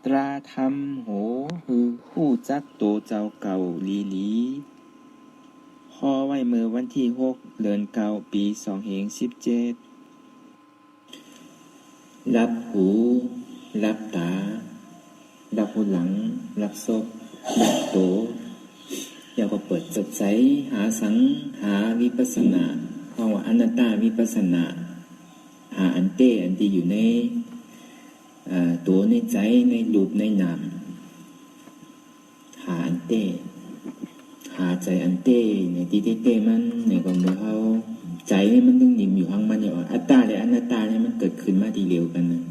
ตราธรรมโหฮือฮู้จักโตเจ้าเก่าลีลีพอไว้เมื่อวันที่6เดือน9ปี2017รับหูรับตารับหูหลังรับศพรับโตอย่าก็เปิดสดใสหาสังหาวิปัสสนาเพราะว่าอนัตตาวิปัสสนาหาอันเต้อันที่อยู่ในตัวในใจในรูปในนามหาอันเต้หาใจอันเต้เนี่ยที่เต้มันเนี่ยก็เมื่อเขาใจนี่มันต้องนิ่มอยู่ข้างมันเนี่ยอัตตาและอนัตตาเนี่ยมันเกิดขึ้นมาทีเดียวกันนะ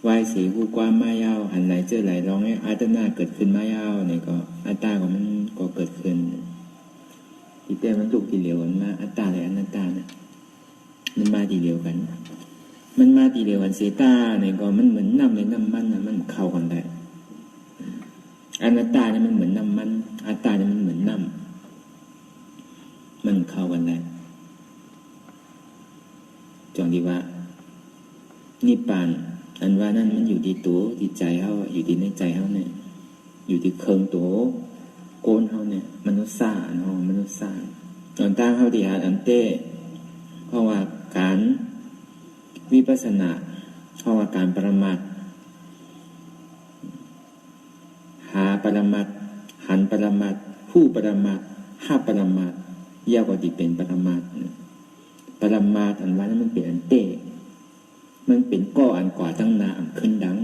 วายสีคู่ความมายาวหันไหลเจอไหลร้องให้อัตนาเกิดขึ้นมายาวเนี่ยก็อัตตาของมันก็เกิดขึ้นที่เต้มันถูกทีเดียวกันมาอัตตาและอนัตตาเนี่ยมันมาทีเดียวกันมันมาทีเดียวกันเสตาเนี่ยก็มันเหมือนน้ำในน้ำมันนะมันเข้ากันได้อนัตตาเนี่ยมันเหมือนน้ำมันอัตตาเนี่ยมันเหมือนน้ำมันเข้ากันได้จงดีว่านิพพานอันว่านั่นมันอยู่ที่ตัวที่ใจเขาอยู่ที่ในใจเขาเนี่ยอยู่ที่เคิงตัวโกนเขาเนี่ยมนุษย์ศาสตร์เนาะมนุษย์ศาสตร์ตอนตั้งเขาที่หาอันเต้เพราะว่าการวิปัสสนาเพราะว่าการปรมัตถ์หาปรมัตถ์หันปรมัตถ์ผู้ปรมัตถ์ห้าปรมัตถ์ยาวกว่าที่เป็นปรมัตถ์ปรมัตถ์อันว่านั้นมันเป็นอันเต้มันเป็นก้ออันกว่าตั้งนาอันขึ้นดัง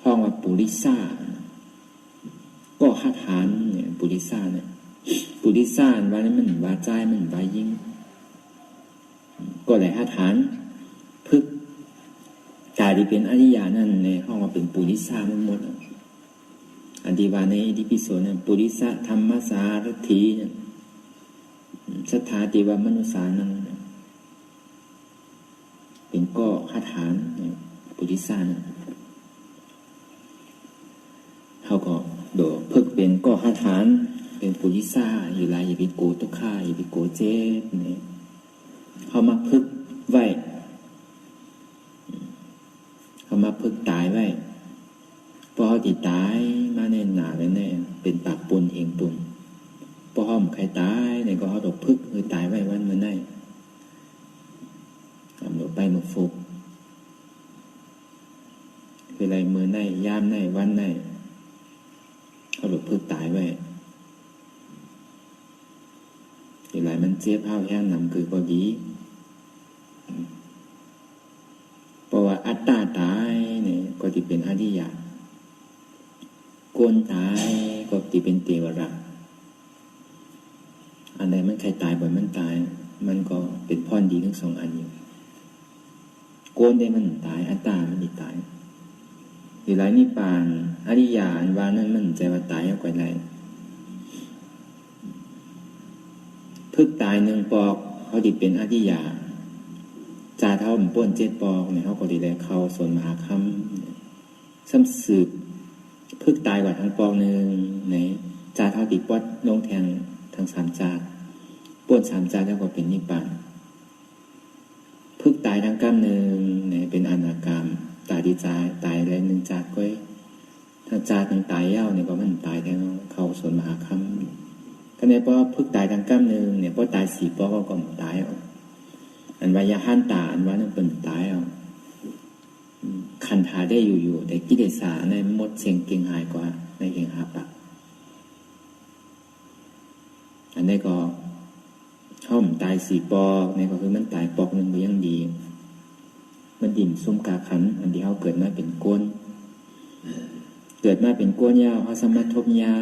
ห้องว่าปุริสาก็หัตถานเนี่ยปุริสาเนี่ยปุริสาอันว่านั้นมันว่าใจมันว่ายิ่งก็เลยหัตถานพึกกายที่เป็นอริยานั่นในห้องว่าเป็นปุริสาหมดอันที่ว่าในอิติปิโสเนี่ยปุริสะธรรมสารถีสัทธาติวามนุสานังเป็นก็หัตถานปุริสานะเขาก็โดพึกเป็นก็หัตถานเป็นปุริสาอยู่ไรอย่าไปโกตุฆ่าอย่าไปโกเจ็บเนี่ยเขามาพึกไว้เขามาพึกตายไว้พอเขาติดตายมาแน่นหนาแล้วเนี่ยเป็นปากปุนเองปุนพอห้อมใครตายเนี่ยก็เขาดอกพึกคือตายไว้วันเมื่อไหร่กำหนดไปมาฟุกคืออะไรเมื่อไหร่ยามไหนวันไหนเขาดอกพึกตายไว้คืออะไรมันเจี๊ยบเผาแห้งนำคือก็ดีเพราะว่าอัตตาตายเนี่ยก็จะเป็นอริยะโกนตายก็จะเป็นเทวราชอันใดมันใครตายบ่อยมันตายมันก็เป็นพรดีทั้งสองอันอยู่โกนได้มันตายอัตตามันไม่ตายหรือไรนิพพานอริยะอันว่านั้นมันใจว่าตายเอาไว้ไรพึกตายหนึ่งปอกเขาดิเป็นอริยะจ่าเท่าป้นเจ็ดปอกเนี่ยเขาก็ดีเลยเข้าส่วนมหาคัมซ้ำสืบพึกตายกว่าทั้งปอกหนึ่งไหนจ่าเท่าติดปอดลงแทงทั้งสามจาป้นสามจาแล้วก็เป็นนิพพานพึกตายทั้งกรรมหนึ่งเนี่ยเป็นอนาคามตายดีใจตายอะไรหนึ่งจากก็ถ้าจาทั้งตายเย้าเนี่ยก็มันตายแทงเข้าส่วนมหาคัมก็เนี่ยเพราะพึกตายทั้งกรรมหนึ่งเนี่ยเพราะตายสี่ปอกก็ตายเอาอันวายาหันตาอันว่านั่นเป็นตายเอาคันธาได้อยู่แต่กิเลสาในมดเสียงเก่งหายกว่าในเก่งหาปะอันนี้ก็ห้อมตายสี่ปอกนี่ก็คือมันตายปอกหนึ่งก็ยังดีมันดิ่มซุ่มกาขันอันที่เขาเกิดมาเป็นก้นเกิดมาเป็นก้นยาวเขาสามารถทบยา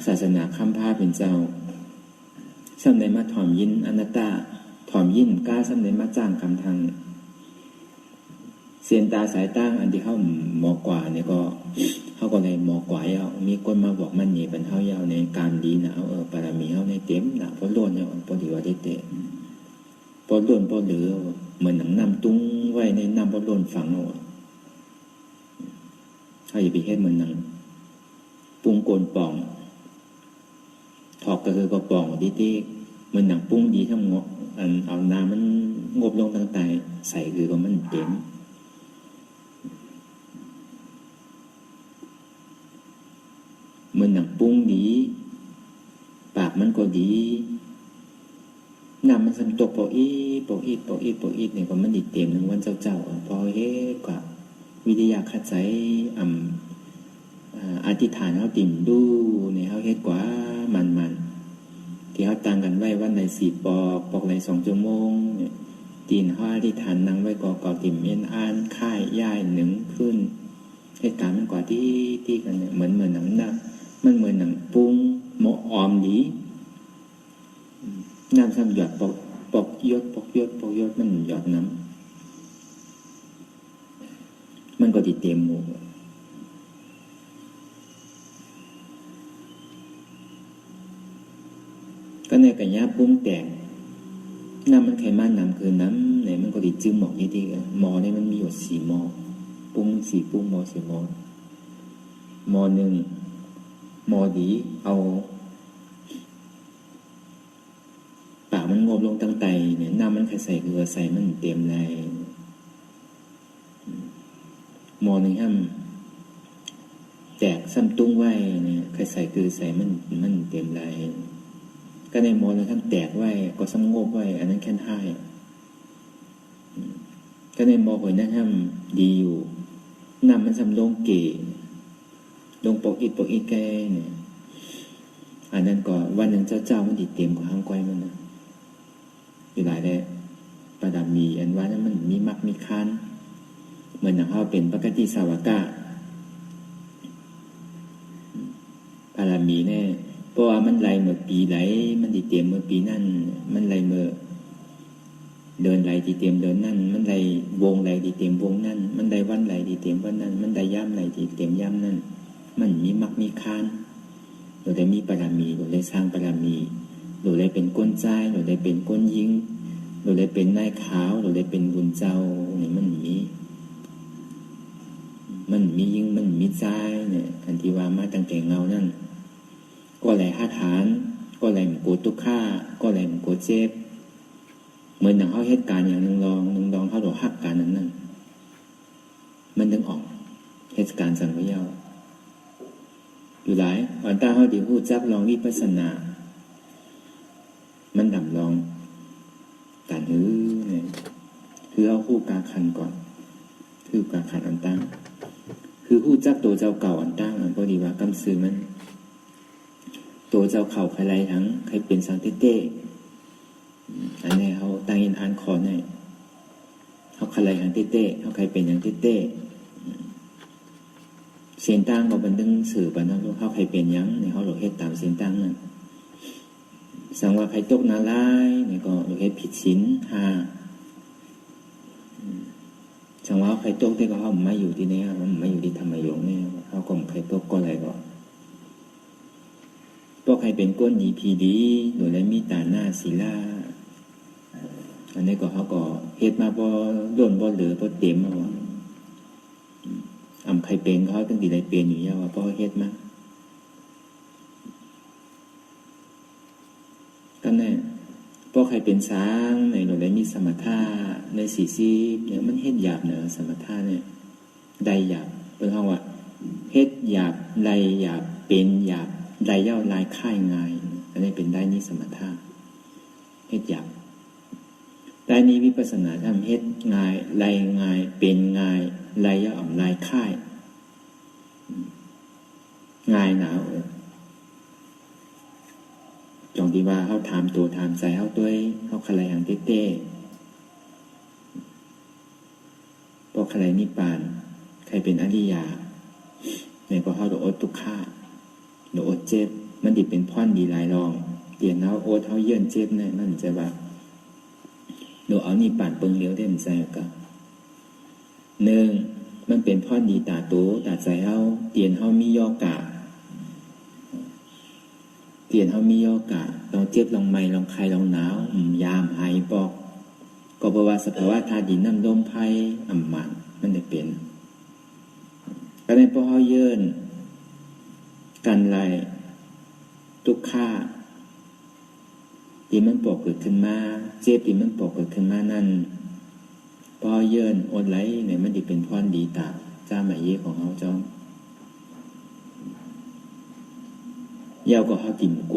ศาสนาคำพาเป็นเจ้าซ้ำในมาถ่อมยินอนัตตาถ่อมยินกล้าซ้ำในมาจ้างคำทางเสียนตาสายตั้งอันที่เขาหมอกว่าเนี่ยก็เขาก็เลยหมอกว่าเอามีคนมาบอกมันนี่เป็นเขายาวในการดีนะปารามีเขาในเต็มนะเพราะล้วนเนี่ยเพราะถือว่าได้เตะเพราะล้วนเพราะเหลือเหมือนหนังน้ำตุ้งไว้ในน้ำเพราะล้วนฝังเอาเขาอย่าไปเฮ็ดเหมือนหนังปุ้งโกนป่องถอกก็คือกระป่องดีๆเหมือนหนังปุ้งดีทั้งงบเอาน้ำมันงบลงต่างๆใส่คือก็มันเต็ม เหมือนหนังปุ้งดีปากมันก็ดีน้ำมันสำตกปอกอีปอกอีปอกอีปอกอีเนี่ยก็มันดิเต็มหนึ่งวันเจ้าพอเฮ็ดกว่าวิทยาคัดใจอธิษฐานเขาติ่มดูเนี่ยเขาเฮ็ดกว่ามันที่เขาตั้งกันไว้วันไหน4 ปอกไหน2 ชั่วโมงเนี่ยตีนเขาอธิษฐานนั่งไว้ก่อติ่มเย็นอ่านค่ายย่ายหนึ่งขึ้นเหตุการณ์มันกว่าที่กันเนี่ยเหมือนหนังนะมันเหมือนหนังปุ้งหมอออมดีน้ำซ้ำหยดปอกยดมันหยดน้ำมันก็ติดเต็มหมู่ก็ในกระยาปุ้งแตกน้ำมันไขมันน้ำคือน้ำไหนมันก็ติดจื้อหมอกยี่ดีหมอเนี่ยมันมีอยู่4 หมอปุ้ง4 ปุ้งหมอ4 หมอหมอหนึ่งหมอดีเอาปากมันงบลงตั้งไตเนี่ยน้ำมันใส่เกลือใส่มันเต็มเลยหมอหนึ่งห้ามแตกซ้ำตุ้งไว้เนี่ยใส่เกลือใส่มันเต็มเลยก็ในหมอหนึ่งห้ามแตกไว้ก็ซ้ำงบไว้อันนั้นแค่ให้ก็ในหมอหอยนั่งห้ามดีอยู่น้ำมันซ้ำลงเก๋ลงปอกอิดแกเนี่ยอันนั้นก็วันหนึ่งเจ้ามันดิเต็มกว่าห้างก้อยมันนะอยู่หลายแหละประดับมีอันว่านั้นมันมีมักมีคันเหมือนอย่างเขาเป็นปกติสาวกะประดับมีแน่เพราะว่ามันไหลเมื่อปีไหลมันดิเต็มเมื่อปีนั่นมันไหลเมื่อเดินไหลดิเต็มเดินนั่นมันไหลวงไหลดิเต็มวงนั่นมันไหลวันไหลดิเต็มวันนั่นมันไหลย่ำไหลดิเต็มย่ำนั่นมันมีมักมีคันเราได้มีปรามีเราได้สร้างปรามีเราได้เป็นก้นใจเราได้เป็นก้นยิงเราได้เป็นนายขาวเราได้เป็นบุญเจ้าเนี่ยมันมียิงมันมีใจเนี่ยอันที่ว่ามาตั้งแต่เงานั่นก็ไหลหาฐานก็ไหลมันโกตุฆ่าก็ไหลมันโกเจ็บเหมือนอย่างเขาเหตุการณ์อย่างนึงลองเขาโดดหักการนั้นมันดึงออกเหตุการณ์สังเวยาอยู่หลายอันตาเขาดีพูดจักลองวิปัสสนามันดำลองการเนี่ยคือเอาคู่กาคันก่อนคือกาคันอันตั้งคือคู่จักตัวเจ้าเก่าอันตั้งอันพอดีว่ากำซื้อมันตัวเจ้าเข่าใครไรทั้งใครเป็นสังเต้อันนี้เขาตั้งอินทานคอเนี่ยเขาใครไรทั้งเต้เขาใครเป็นอย่างเต้เสียงตั้งก็เป็นดึงสื่อไปนะเขาใครเป็นยังในเขาหลอกเฮ็ดตามเสียงตั้งนั่นสังว่าใครตกนาลายเนี่ยก็หลอกเฮ็ดผิดศีล5สังว่าใครตกที่เขาไม่อยู่ที่นี่เขาไม่อยู่ที่ธรรมยงเนี่ยเขาก็ใครตกก็อะไรก็พวกใครเป็นก้นดีพีดีโดยได้มีตาหน้าศีลาอันนี้ก็เขาก็เฮ็ดมาบ่ล้นบ่เหลือบ่เต็มว่าใครเป็นเขาตั้งแต่ใดเป็นอยู่ยาวเพราะเฮ็ดมาก็แน่เพราะใครเป็นช้างในหนูได้มีสมถะใน40เนี่ยมันเฮ็ดหยาบเนอะสมถะเนี่ยใดหยาบเป็นคำว่าเฮ็ดหยาบใดหยาบเป็นหยาบใดย่าลายค่ายง่ายอันนี้เป็นได้นี่สมถะเฮ็ดหยาบได้นี้วิปัสสนาทำเฮ็ดง่ายลายง่ายเป็นง่ายลายย่าอ่ำลายค่ายง่ายหนาวจงที่ว่าเขาถามตัวถามใจเขาตัวเขาขลายอย่างเต้พวกขลายนิพพานใครเป็นอริยาเนี่ยก็เขาโดดทุกข้าโดดเจ็บมันดิเป็นพ่อนดีหลายรองเตียนเขาโอดเขาเยื่อนเจ็บเนี่ยมันจะว่าโดดเอานิพพานเปิงเลี้ยวได้มันใจก็1มันเป็นพ่อนดีตาโตตาใจเขาเตียนเขามีย่อกะเตียนเขามีย่อกะลองเจ็บลองไม่ลองใครลองหนาวยามหายปอกก็เพราะว่าสภาวะธาตุดินน้ำลมไฟมันได้เป็นก็ในพอเขาเยื่นกันไรทุกข้าที่มันปอกเกิดขึ้นมาเจ็บที่มันปอกเกิดขึ้นมานั่นพอเยื่นอดไหลเนี่ยมันได้เป็นพรดีตาจ้าหมายเย่ของเขาจ้อง ยาวก็เฮาติ่มโก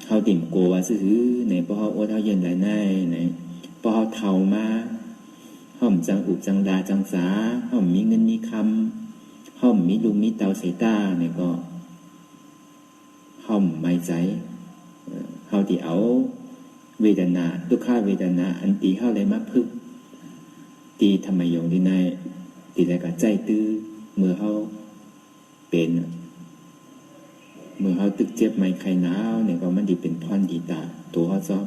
เฮาติ่มโกว่าซื่อในพอเฮาอดเฮาเย็นหลายในในพอเฮาเฒ่ามาเฮาจังอุบจังดาจังสาเฮามีเงินมีคำเฮามีลูกมีเตาเสตาเนี่ยก็เฮาไม่ใจเฮาที่เอาเวทนาทุกขเวทนาอันตีเฮาเลยมาพึกตีธรรมยงที่ในตีแล้วก็ใจตื้อเมื่อเฮาเป็นเมื่อเฮาตึกเจ็บไม่ไข้หนาวเนี่ยก็มันดีเป็นพรดีตาตัวเฮาซ้อม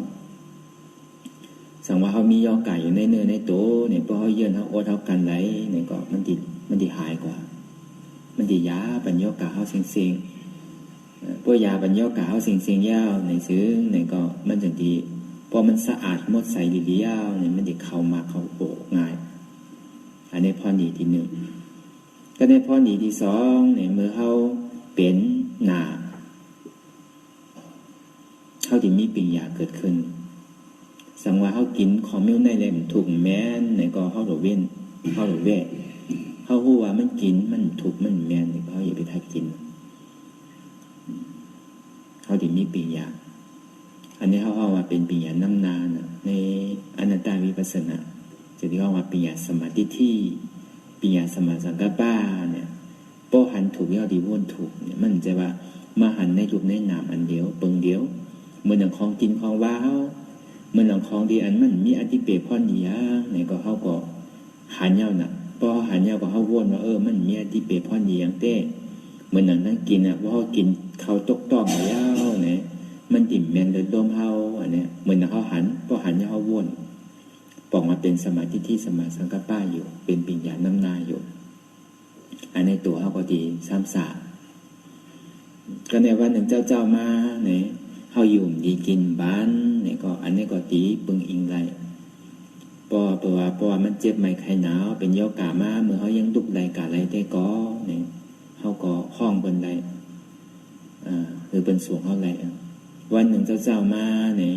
สังว่าเฮามียอไก่อยู่ในเนื้อในโตเนี่ยพอเฮาเยือนเฮาอดเฮากันไหลเนี่ยก็มันดีหายกว่ามันดียาปัญญากะเฮาเซ็งๆพวกยาปัญญากะเฮาเซ็งๆยาวในซื้อเนี่ยก็มันจังดีพอมันสะอาดหมดใสดีๆยาวเนี่ยมันสิเข้ามาเข้าโปง่ายอันนี้พรดีที่1ก็ในพรดีที่2เนี่ยเมื่อเฮาเป็นหน้าเฮาสิมีปัญญาเกิดขึ้นสังว่าเฮากินของมิ้วในแหลมถูกแม่นเนี่ยก็เฮาโดเว้นเฮาโดแวะเฮาฮู้ว่ามันกินมันถูกมันแม่นเนี่ยเฮาอย่าไปทากินเฮาสิมีปัญญาอันนี้เฮาว่าเป็นปัญญานำนานะในอนัตตาวิปัสสนาจะที่เฮาว่าปัญญาสมาธิที่ปัญญาสมาสังกัปปะเนี่ยบ่หันถูกเฮาดีวนถูกเนี่ยมันจะว่ามาหันในรูปในนามอันเดียวเปิงเดียวเหมือนอย่างของกินของว้าวเหมือนอย่างของดีอันมันมีอธิเปพรดีอย่างเนี่ยก็เฮาก็หันยาวน่ะพอหันยาวก็เฮาวนว่ามันมีอธิเปพรดีอย่างเต้เหมือนอย่างนั้นกินอ่ะว่าเฮากินข้าวตกต้องยาวเนี่ยมันติ่มแม่นเดินดมเฮาอันเนี้ยเหมือนเฮาหันพอหันยาวเฮาวนปอกมาเป็นสมาธิที่สมาสังกัปปะอยู่เป็นปัญญานำนาอยู่อันในตัวเฮาก็ดี3-4ก็ในวันหนึ่งเจ้ามาเนี่ยเฮาอยู่ดีกินบ้านเนี่ยก็อันนี้ก็ตีปึงอิงไรเพราะว่ามันเจ็บไม่ไข้หนาวเป็นยอกามาเมื่อเฮายังดุกไรกะไรได้ก็เนี่ยเฮาก็ห้องเพิ่นได้หรือเป็นสูงเฮาไรวันหนึ่งเจ้ามาเนี่ย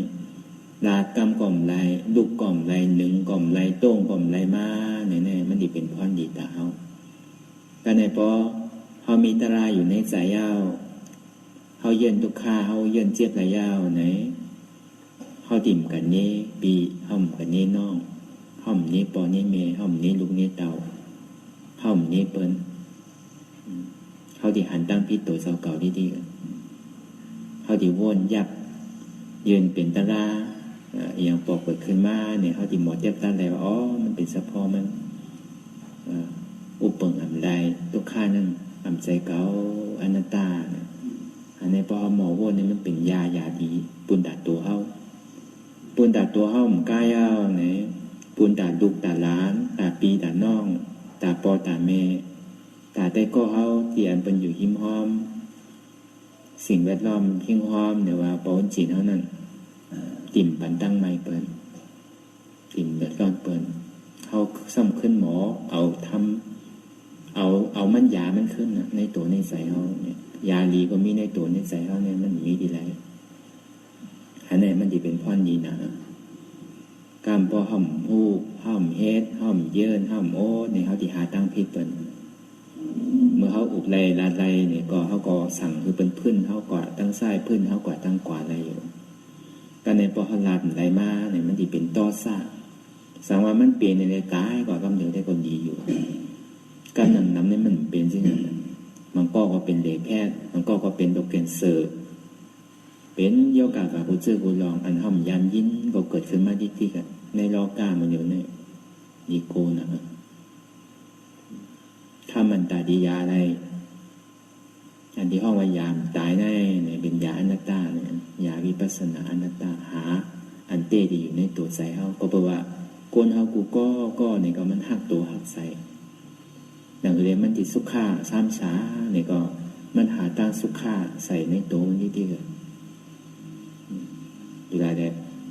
ลาดกำก่อมไรดุกก่อมไรหนึ่งก่อมไรโต้งก่อมไรมาเนี่ยมันดีเป็นพรดีตาเฮาก็ในพอเฮามีตราอยู่ในสายยาวเฮาเย็นทุกข้าเฮาเย็นเจ็บหลายยาวไหนเฮาติ่มกันนี้ปีห่อมกันนี้น้องห่อมนี้ปอนี้เมห่อมนี้ลูกนี้เต่าห่อมนี้เปิ้นเฮาที่หันตั้งพิษตัวเสาเก่าดีๆเฮาที่วนยับยืนเป็นตราอย่างปอกเปิดขึ้นมาเนี่ยเฮาที่หมอเจ็บตาแล้วมันเป็นสะพอมันอุปเปิงอำไดทุกข้านั่นอำใจเก่าอนัตตาอันนี้พอหมอวนนี่มันเป็นยาดีปุนดาตัวเฮาปุนดาตัวเฮามันกล้าเอาเนี่ยปุนดาลูกตาหลานตาปีตาน้องตาปอตาแม่ตาได้ก็เฮาที่อันเป็นอยู่หิมหอมสิ่งแวดล้อมหิมหอมเนี่ยว่าปอนจีนเฮานั่นติ่มปันตั้งไม้เปิ้นติ่มเดือดร้อนเปิ้นเฮาซ้ำขึ้นหมอเอามันยามันขึ้นนะในตัวในใจเฮาเนี่ยยาลีก็มีในตัวในใจเฮาเนี่ยมันมีดีหลายอันนี้มันสิเป็นพรดีนะกามพอห่อมฮู้ห่อมเฮ็ดห่อมเยินห่อมโอ้เนี่ยเฮาสิหาตั้งผิดเปิ้นเมื่อเฮาอุบไลลาไลเนี่ยก็เฮาก็สั่งคือเป็นพื้นเฮาก็ตั้งซ้ายพื้นเฮาก็ตั้งขวาอะไรอยู่ก็ในพอเฮาลาดไหลมาเนี่ยมันสิเป็นต่อซะสังว่ามันเปลี่ยนในกายก็กำเนิดได้คนดีอยู่การนำนี่มันเป็นสิ่งนั้นมันก็เป็นเลแพทย์มันก็เป็นดอกเกนเซอร์เป็นโยกากับผู้เจอผู้ลองอันห่อมยันยินก็เกิดขึ้นมาที่กันในโลกามันอยู่ในอีโกนะถ้ามันตาดียาอะไรอันที่ห้องว่ายามตายในเนี่ยเป็นยาอนัตตาเนี่ยยาวิปัสสนาอนัตตาหาอันเตดีอยู่ในตัวใจเฮาก็แปลว่าโกนเฮากูก็เนี่ยก็มันหักตัวหักใจดังเรียนมันติดสุขาซ้ำช้าเนี่ยก็มันหาตั้งสุขาใส่ในตัวมันที่เกิดอยู่ได้แต่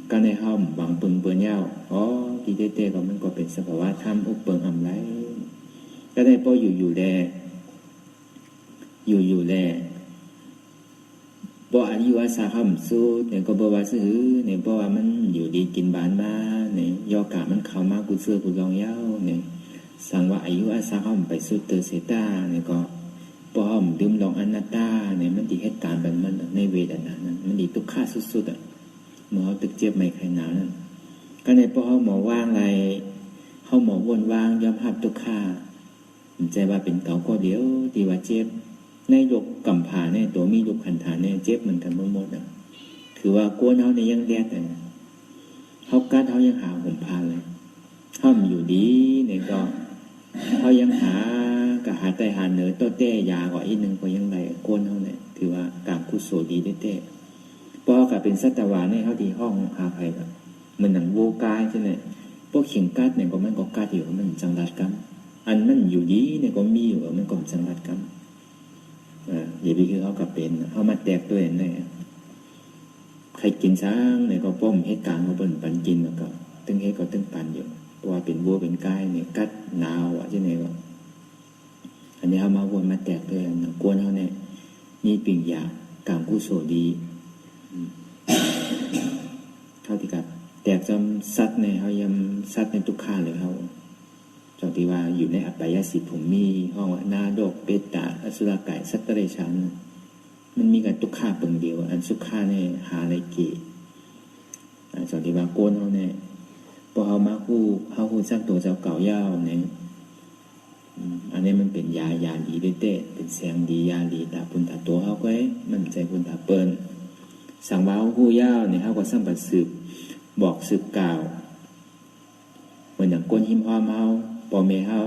ก็ในห้องบางปึงเปื้อนยาวดีเต้ก็มันก็เป็นสภาวะธรรมอุปเปิงอำไรก็ได้พออยู่แลบ่อายุอาสาคำสู้เนี่ยก็บ่ว่าซื้อเนี่ยเพราะว่ามันอยู่ดีกินบานมาเนี่ยยอกะมันเข้ามากูเสื้อกูลองยาวเนี่ยสังว่าอายุอาสาคำไปสุดเตอเสตาเนี่ยก็ พอเฮาดื่มลองอนัตตาเนี่ยมันดีเหตุการณ์แบบมันในเวทนานั้นมันดีทุกข์สุดๆเมื่อเฮาตึกเจ็บไม่ใครหนาวนั้นก็ในพอเฮาหมอว่างไรเฮาหมอวนว่างยอมรับทุกข์มันใจว่าเป็นเก่าก็เดียวที่ว่าเจ็บในยกกำผาเนี่ยตัวมียกขันธาเนี่ยเจ็บเหมือนกันหมดถือว่ากวนเฮาเนี่ยยังแดดเฮากัดเฮายังหาห่มผ้าเลยเฮาอยู่ดีเนี่ยก็เฮายังหากะหาแต่หาเหนือโตเต้ยาก็อีกนึงก็ยังได้กวนเฮาเนี่ยถือว่ากางกุศลดีเต้พอก็เป็นสัตวาเนี่ยเฮาที่ห้องหาภัยแบบเหมือนหนังโวกายใช่ไหมพวกเขียงกัดเนี่ยก็มันก็กัดอยู่มันจังรัดกันอันมันอยู่ดีเนี่ยก็มีอยู่มันก็จังรัดกันอย่าไปคือเขากับเป็นเขามาแตกตัวเองเนี่ยใครกินช้างเนี่ยก็ป้อมเหตุการณ์เขาเป็นปันกินแล้วก็ตึงเฮก็ตึงปันอยู่เพราะว่าเป็นวัวเป็นกายเนี่ยกัดหนาวอ่ะใช่ไหมก็อันนี้เขามาวนมาแตกตัวเองกวนเขาเนี่ยนี่ปิ่งยากางกุศลดีเท่าที่กับแตกจำซัดในเขายังซัดในทุกข้าเลยเขาจอที่ว่าอยู่ในอัปปยสิทธิผมมีห้องนาดกเปตตาอสุรกายสัตตเรชันมันมีกันทุกข้าเปิงเดียวอันสุข้าเนี่ยหาอะไรเกะจอที่ว่าโกนเขาเนี่ยพอเขามาคู่สร้างตัวเจ้าเก่าเย้าเนี่ยอันนี้มันเป็นยาดีเต้เป็นแสงดียาดีตาปุนตาตัวเขาก็มันใจปุนตาเปิ้นสั่งว่าคู่เย้าเนี่ยเขาก็สร้างปัดสืบบอกสืบกล่าวเหมือนอย่างก้นหิมพอมเฮาปอเมเฮา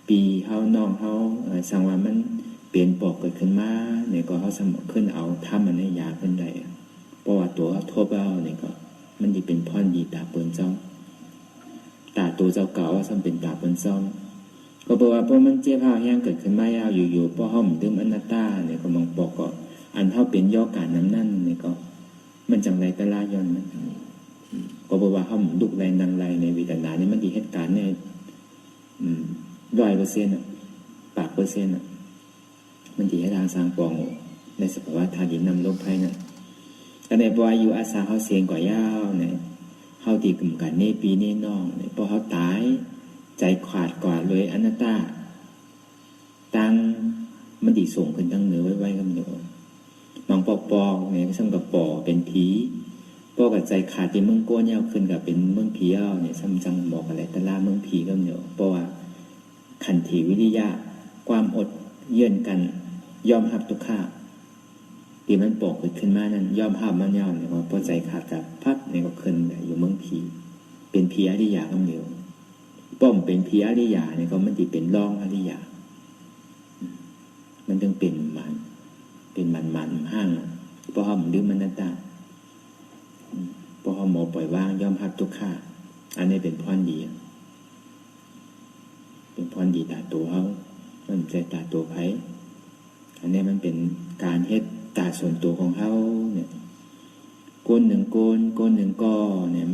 ปีเฮาน้องเฮาสังว่ามันเปลี่ยนปอกเกิดขึ้นมาเนี่ยก็เฮาสมขึ้นเอาทำมันให้ยาขึ้นได้เพราะว่าตัวเฮาทบเฮาเนี่ยก็มันสิเป็นพรดีตาเปิ้นจ้องตาตัวเจ้าเก่าว่าซ้ำเป็นตาเปิ้นจ้องก็เพราะว่าพอมันเจ็บเฮาแห้งเกิดขึ้นมายาวอยู่ๆพอเฮาดื่มอนัตตาเนี่ยก็มองปอกก็อันเฮาเป็นย่อการน้ำนั่นเนี่ยก็มันจังไรตะลาย้อนมันก็บอกว่าเขาดุไรนางไรในวิตานานี่มันดีเหตุการณ์เนี่ย100%ปาก%มันดีให้ทางสร้างปองในสภาวะธาตุดินนำลมไพ่นั่นแต่ในปอยอยู่อาสาเขาเสียงกว่ายาวเนี่ยเขาตีกลุ่มกันเนปีเนน้องเนี่ยพอเขาตายใจขาดกว่าเลยอนัตตาตั้งมันดีส่งขึ้นตั้งเหนือไว้กันอยู่บางปอกเนี่ยช่างกับปอเป็นผีพวกกับใจขาดที่เมืองโก้เนี่ยขึ้นกับเป็นเมืองผีเอาเนี่ยซ้ำจังบอกอะไรตะล่าเมืองผีก็เนี่ยเพราะว่าขันธิวิริยะความอดเยื่อนกันยอมรับทุกข้าที่มันปอกขึ้นมานั้นยอมรับมันยอมเนี่ยว่าพอใจขาดกับพับเนี่ยก็ขึ้นอยู่เมืองผีเป็นผีอริยะก็เดียวป้อมเป็นผีอริยะเนี่ยก็มันจะเป็นรองอริยะมันต้องเป็นมันห้างเพราะมันดื้อมันนั่นตาพอหมอปล่อยวางยอมรับทุกข้าอันนี้เป็นพรดีเป็นพรดีตาตัวเขามันใจตาตัวไผ่อันนี้มันเป็นการเฮ็ดตาส่วนตัวของเขาเนี่ยโกนหนึ่งโกนหนึ่งก้อเนี่ย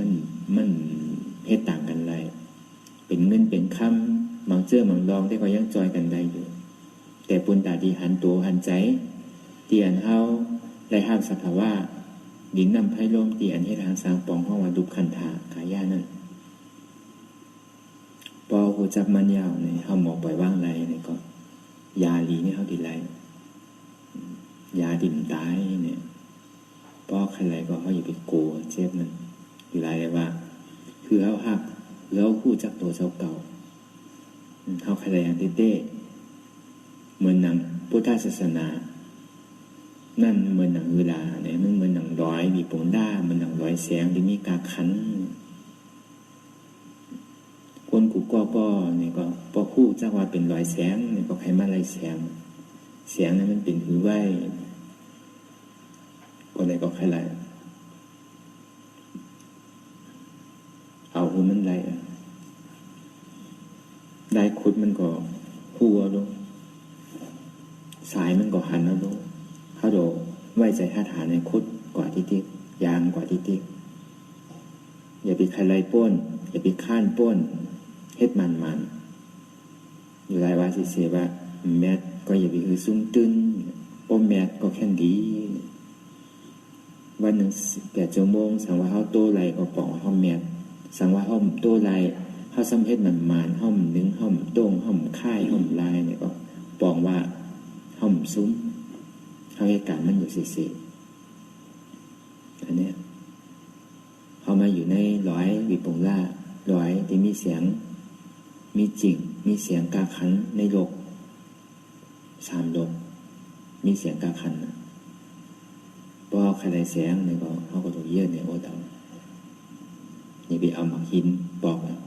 มันเฮ็ดต่างกันไรเป็นเงินเป็นคำบางเจื้อบางรองที่เขายังจอยกันได้อยู่แต่ปุณตาดีหันตัวหันใจเตียนเขาได้ห้ามสภาวะดินนำไพ่ลมตีอันให้ทางสร้างปองห้องว่าดุขันธาขายานั่นพอหูจับมันยาวเนี่ยเขาหมอปล่อยว่างไรเนี่ยก็ยาลีเนี่ยเขาดีไรยาดิ่มตายเนี่ยพอใครไรก็เขาอย่าไปโกลัวเจ็บมันอยู่ไรเลยว่าคือเขาหักแล้วคู่จักตัวเจ้าเก่าเขาใครไรอันเต้เหมือนหนังพุทธศาสนานั่นเหมือนหนังเวลาเนี่ยมันเหมือนหนังร้อยมีปงด้ามันหนังร้อยแสงที่มีกาขันคนกูก็เนี่ยก็พอคู่จักว่าเป็นร้อยแสงเนี่ยก็ใครมาไรแสงนั้นมันเป็นหือไหวก็เลยก็ใครไรเอาคือมันไรได้คุดมันก็คู่เอาลงสายมันก็หันเอาลงเขาโดไว้ใจท่าฐานในคุดกว่าที่ติ๊กยางกว่าที่ติ๊กอย่าไปใครไรป้นอย่าไปข้านป้นเฮ็ดมันอยู่ไรว่าเสียว่าแมทก็อย่าไปซุ้มตื้นป้มแมทก็แค่ดีวันหนึ่ง8 ชั่วโมงสั่งว่าเขาโตไรก็ปองเขาแมทสั่งว่าเขาโตไรเขาซ้ำเฮ็ดมันห้อมนึ่งห้อมต้งห้อมค่ายห้อมลายเนี่ยก็ปองว่า ซุ้มเขาเหตุการณ์มันอยู่เสียอันเนี้ยเขามาอยู่ในร้อยวิปงล่าร้อยที่มีเสียงมีจริงมีเสียงกาขันในโลก3 โลกมีเสียงกาขันนะเพราะใครได้เสียงเนี่ยก็เขาก็ต้องเยื่อในโอเดาอย่าไปเอาหมักหินบอกนะ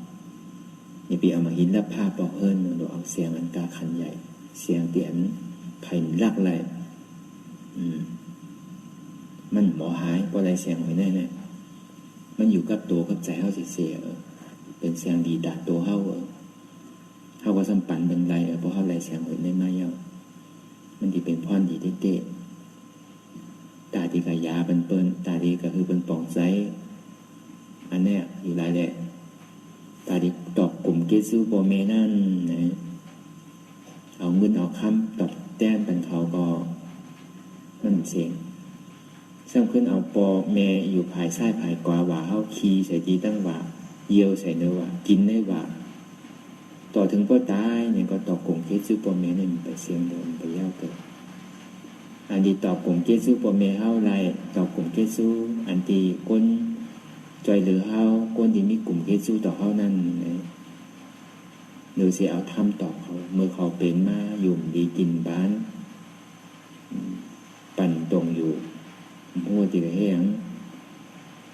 อย่าไปเอาหมักหินแล้วผ้าบอกเฮิรนเราเอาเสียงอันกาขันใหญ่เสียงเตียนไผ่ลักไหลมันหมอหายเพราะอะไรเสียงหอยแน่มันอยู่กับตัวกับใจเขาเสียเป็นเสียงดีดาดตัวเขาก็สัมปันเป็นไรเพราะเขาไรเสียงหอยในมาเยามันที่เป็นพรดีเต้ตาดีกับยาเป็นเปิ้นตาดีก็คือเป็นป่องใจอันเนี้ยอยู่หลายแหละตาดีตอบกลุ่มเกซูโบเมนั่นนะเอาเงินเอาคำตอบแต้มเป็นเขาก็มันเสียงสร้างขึ้นเอาปอแม่อยู่ภายใต้ภายกว่าว่าเขาคีใส่ทีตั้งว่าเยียวใส่เนื้อว่ากินได้ว่าต่อถึงพ่อตายเนี่ยก็ตอบกลุ่มเกซูโบเมนั่นไปเสียงเดินไปยาวเกิดอันที่ตอบกลุ่มเกซูโบเมเฮาไรตอบกลุ่มเกซูอันที่ก้นจอยเหลือเฮาก้นที่มีกลุ่มเกซูต่อเฮานั่นนะหรือเสียเอาทำต่อเขาเมื่อเขาเป็นมาอยู่ดีกินบ้านปั่นตรงอยู่หัวตีกระเฮียง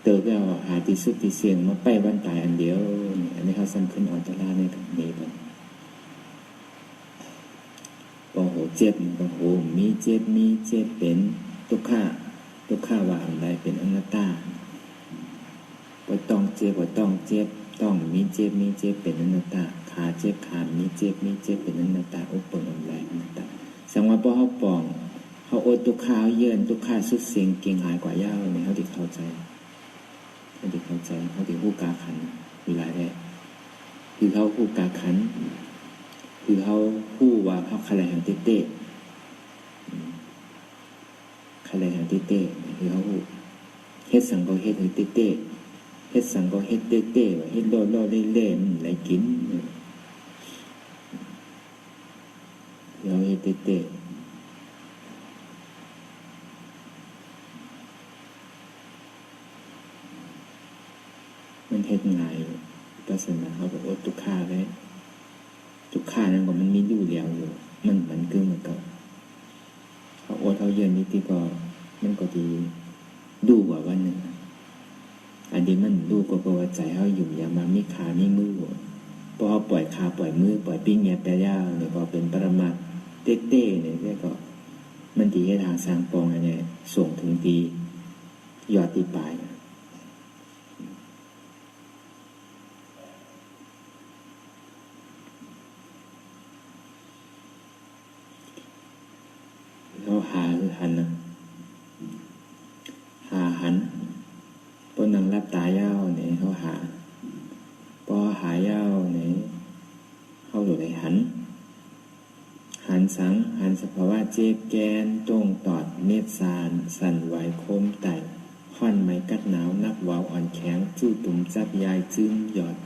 เติบแล้วหาที่สุดที่เสียงมาไปวันตายอันเดียวอันนี้เขาสร้างขึ้นอัลตราในกับนี้ไปโอ้โหเจ็บโอ้โหมีเจ็บเป็นทุกข้าว่าอะไรเป็นอนัตตาว่าต้องเจ็บต้องมีเจ็บเป็นอนัตตาขาเจ็บขามีเจ็บเป็นอนัตตาอุปนิสัยอนัตตาสังว่าพอเขาปองเขาอดทุกข้าเยื่นทุกข้าสุดเสียงเก่งหายกว่าย่าเนี่ยเขาติดเข้าใจเขาติดผู้กาขันเวลาแรกคือเขาผู้กาขันคือเขาผู้ว่าเขาคลายแห่งเต้คลายแห่งเต้คือเขาเฮ็ดสังก็เฮ็ดเต้เฮ็ดสังก็เฮ็ดเต้เฮ็ดล่อเล่ๆไหลกินเราเฮ็ดเต้มันเฮ็ดง่ายศาสนาเขาบอกว่าทุกข้าเลยทุกข้านั่นก็มันมีอยู่แล้วอยู่มันคือเหมือนกับเขาอดเขาเย็นนิดที่ก็มันก็ดีดูกว่าวันหนึ่งอันนี้มันดูกว่าใจเขาอยู่อย่างมามีขามีมือพอเขาปล่อยขาปล่อยมือปล่อยปิ้งแงแปรย่าเนี่ยก็เป็นปรมาเต้เนี่ยก็มันดีให้ทางสร้างปองอันนี้ส่งถึงตียอดตีปลายเขาหาคือหันนะหันปนนังรับตาเย้าเนี่ยเขาหาพอหาเย้าเนี่ยเขาอยู่ในหันสังหันสภาวะเจ็บแกนต้งตอดเม็ดสารสั่นไหวโคมไต่ค่อนไม้กัดหนาวนักวาวอ่อนแข็งจู้ตุ่มจับยายจึ้งหยอด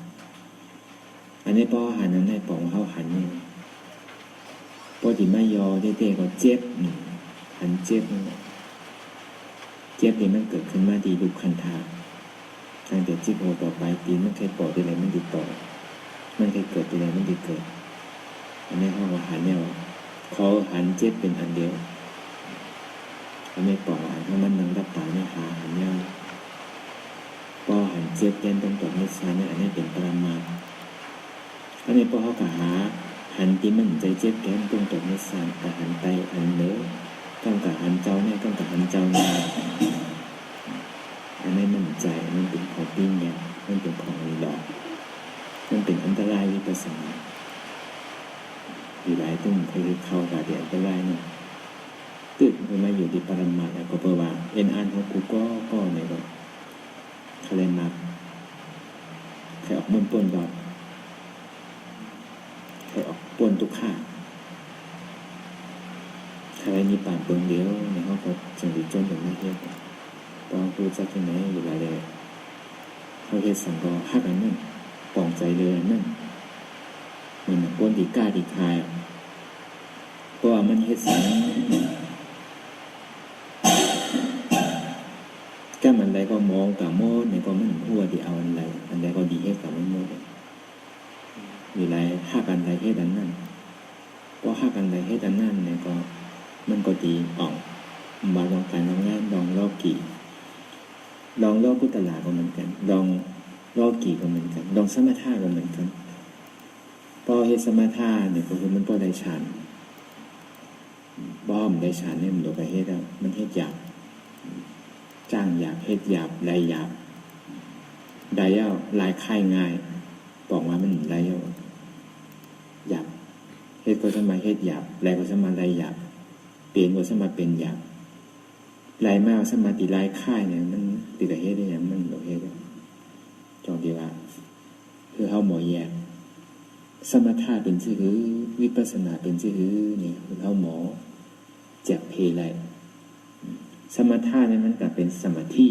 อันนี้พอหันนั้นในปองเขาหันนี่พอที่ไม่ยอเต้ก็เจ็บหันเจ็บนี่มันเกิดขึ้นมาดีดูคันธาตั้งแต่จิตโอต่อไปตีมันเคยปอดอะไรมันดีต่อมันเคยเกิดอะไรมันดีเกิดอันนี้เขาหันเนี่ยเขาหันเจ็บเป็นอันเดียวเขาไม่ปอดหันเพราะมันนั่งรับตาเนี่ยหาหันเนี่ยพอหันเจ็บแกนต้นตอดเม็ดซาเนี่ยอันนี้เป็นปรมาณอันนี้พอเขากะหาหันที่มันใจเจ็บแกนต้นตอดเม็ดซากะหันไตอันเนื้อต้องกะหันเจ้าเนี่ยต้องกะหันเจ้าเนี่ยอันนี้มันใจมันเป็นของปิ้งเนี่ยมันเป็นของหลอกมันเป็นอันตรายวิปัสสนาอยู่หลายตึ้งเคยเข้ากับเดี๋ยวอันตรายเนี่ยตึกมันมาอยู่ที่ปรมาแล้วก็เพราะว่าเอ็นอันของกูก็เนี่ยก็ทะเลมาใครออกมุ่นป้นดอกใครออกป้นทุกข้าใครมีป่านเปิงเดียวในห้องก็จังหวัดจนอย่างนี้เทียบตอนพูดจากที่ไหนอยู่หลายเลยเขาเฮ็ดสังก็ฮักอันนั้นปองใจเลยอันนั้นมันป้นดีกล้าดีคาย เพราะว่ามันเฮ็ดสังก็มันใดก็มองกับโมดเนี่ยก็มันหัวที่เอาอันใดก็ดีเฮ็ดกับมันโมดมีไรหักอันใดเฮ็ดอันนั้นเพราะหักอันใดเฮ็ดอันนั้นเนี่ยก็มันก็ดีออกมาลองการลองงานลองลอกกี่ลองลอกกุตลาก็เหมือนกันลองลอกกี่ก็เหมือนกันลองสมถะก็เหมือนกันพอเฮ็ดสมถะเนี่ยก็คือมันพอได้ฌานบ่มได้ฌานเนี่ยมันก็เฮ็ดแล้วมันเฮ็ดหยาบจ้างหยาบเฮ็ดหยาบลายหยาบได้แล้วลายค่ายง่ายบอกว่ามันได้แล้วหยาบเฮ็ดก็สมาเฮ็ดหยาบลายก็สมาลายหยาบเปลี่ยนก็สมาเป็นหยาบลายมาสมาติลายค่ายเนี่ยมันติดเฮ็ดได้หยังมันบ่เฮ็ดจอดีว่าคือเฮาหมอแยกสมถะเป็นชื่อวิปัสสนาเป็นชื่อนี่คือเฮาหมอแจกเพไลสมถะเนี่ยมันก็เป็นสมาธิ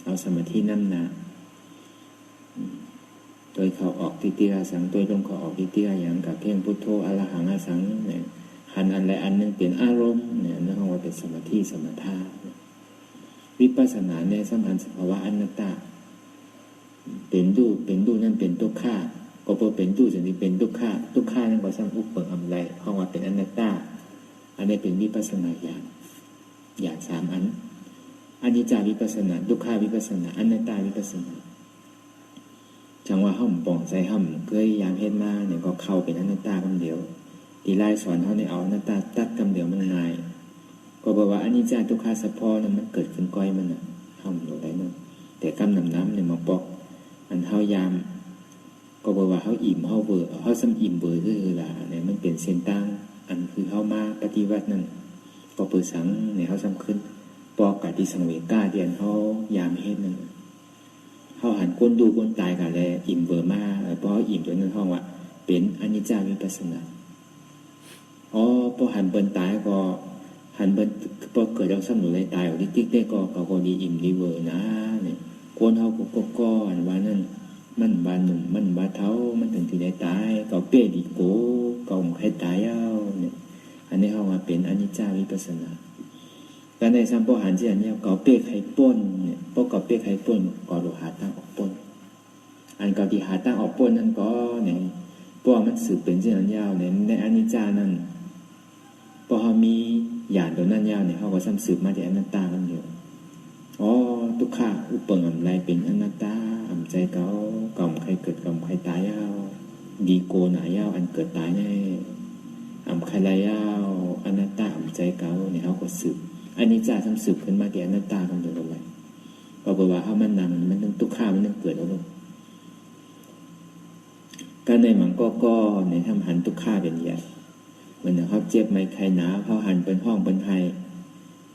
เอาสมาธินำนะโดยเขาออกติติอาสังโดยลมเขาออกติติอาอย่างกับเพ่งพุทโธอรหังอาสังเนี่ยหันอันใดอันนึงเป็นอารมณ์เนี่ยนั่นเขาว่าเป็นสมาธิสมถะวิปัสสนาเนี่ยสัมพันธ์สภาวะอนัตตาเป็นดูนั่นเป็นทุกข์ก็พอเป็นดูจนนี้เป็นทุกข์นั่นก็สัมอุปเปิงอำไรเขาว่าเป็นอนัตตาอันนี้เป็นวิปัสสนาญาณ3อันอนิจจาวิปัสสนาทุกขาวิปัสสนาอนัตตาวิปัสสนาจังว่าห้องป่องใจห้องเคยยามเฮ็ดมาเนี่ยก็เข้าเป็นอนัตตาคำเดียวตีไล่สอนเขาในเอาอนัตตาตัดคำเดียวมันง่ายก็บอกว่าอนิจจาทุกขาสัพพอนั้นมันเกิดขึ้นก้อยมันน่ะห้องอยู่ได้นั่นแต่กำน้ำเนี่ยมาปอกอันเฮายามก็บอกว่าเฮาอิ่มเฮาเบื่อเฮาซ้ำอิ่มเบื่อคือล่ะเนี่ยมันเป็นเส้นตั้งอันคือเฮามาปฏิวัตินั่นพอเปิดสังเนี่ยเฮาซ้ำขึ้นปอกกะที่สังเวก้าเดียนเฮายามเฮ็ดนั่นเฮาหันก้นดูก้นตายกะแลอิ่มเบื่อมาเพราะเฮาอิ่มตัวนั้นเฮาว่าเป็นอนิจจาวิปัสสนาพอหันเบิ่นตายก็หันเบิ่นพอเกิดแล้วซ้ำหนูเลยตายออกติ๊กได้ก็ดีอิ่มดีเวอร์นะเนี่ยคนเฮาก็อันว่านั่นมันบานหนุ่มมันบาเท้ามันถึงที่ได้ตายก็เป้ดีโกก็ใครตายเอาเนี่ยอันนี้เฮาว่าเป็นอนิจจาวิปัสสนาการในสัมปหันที่อันนี้ก็เป้ไข่ป่นเนี่ยพวกก็เป้ไข่ป่นก็โลหะตั้งออกป่นอันก็ที่หาตั้งออกป่นนั่นก็เนี่ยเพราะมันสืบเป็นที่อันยาวเนี่ยในอนิจจานั้นพอเฮามีญาณตัวนั้นยาวเนี่ยเฮาก็ซ้ำสืบมาที่อนัตตากันอยู่ทุกข์อุปเปิงอำไรเป็นอนัตตาอำใจเก่าใครเกิดใครตายยาวดีโกหนายาวอันเกิดตายแน่อำใครลายาวอนัตตาอำใจเก่าเนี่ยเฮาก็สืบอันนี้จะทำสืบขึ้นมาที่อนัตตากันโดยตรงเลยเพราะว่าเฮามันนำมันต้องทุกข์มันต้องเกิดแล้วลูกการในหมังก็ในทำหันทุกข์เป็นใหญ่เหมือนเขาเจ็บไม่ใครหนาเขาหันเป็นห้องเป็นไห้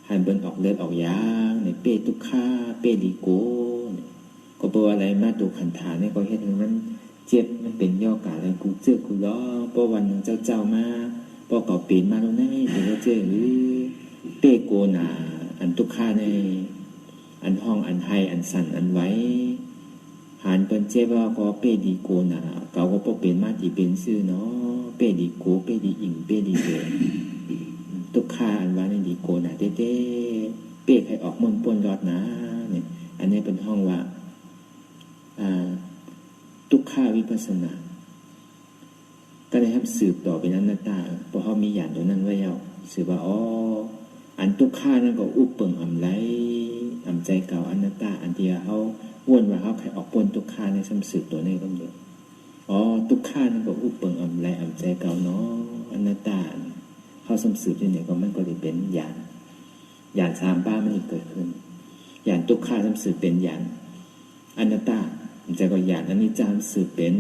หันเป็นออกเลือดออกยางในเป้ทุกข้าเป้ดีโก้ก็เพราะอะไรมาดูขันฐานเนี่ยก็เห็นมันเจ็บมันเป็นย่อกาอะไรกูเจอกูล้อเพราะวันหนึ่งเจ้ามาพอเก่าเปลี่ยนมาแล้วนะเดี๋ยวเจอหรือเป้โกนาอันทุกข้าในอันห้องอันไห้อันสั่นอันไว้หันเป็นเจ็บว่าก็เป้ดีโกนาเก่าก็พอเปลี่ยนมาที่เป็นซื่อเนาะเป้ดีโกเป้ดีอิ่มเป้ดีเบทุกข้าอันว่าในดีโกนาเต้เป้ใครออกมันป่นรอดนะเนี่ยอันนี้เป็นห้องว่าทุกข้าวิปัสสนาก็เลยครับสืบต่อเป็นอนัตตาเพราะเขามีญาณตัวนั้นไว้แล้วสืบว่าอันทุกข้านั่นก็อุปเปิงอำไรอำใจเก่าอนัตตาอันเดียเขาวนว่าเขาใครออกปนทุกข้าในซ้ำสืบตัวนี้ก็เดียวทุกข้านั่นก็อุปเปิงอำไรอำใจเก่าเนาะอนัตตาเขาซ้ำสืบที่เนี่ยก็มันก็เลยเป็นญาณ3ป้ามันเกิดขึ้นญาณทุกข้าซ้ำสืบเป็นญาณอนัตตาใจก็ญาณอนิจจามสืบเป็น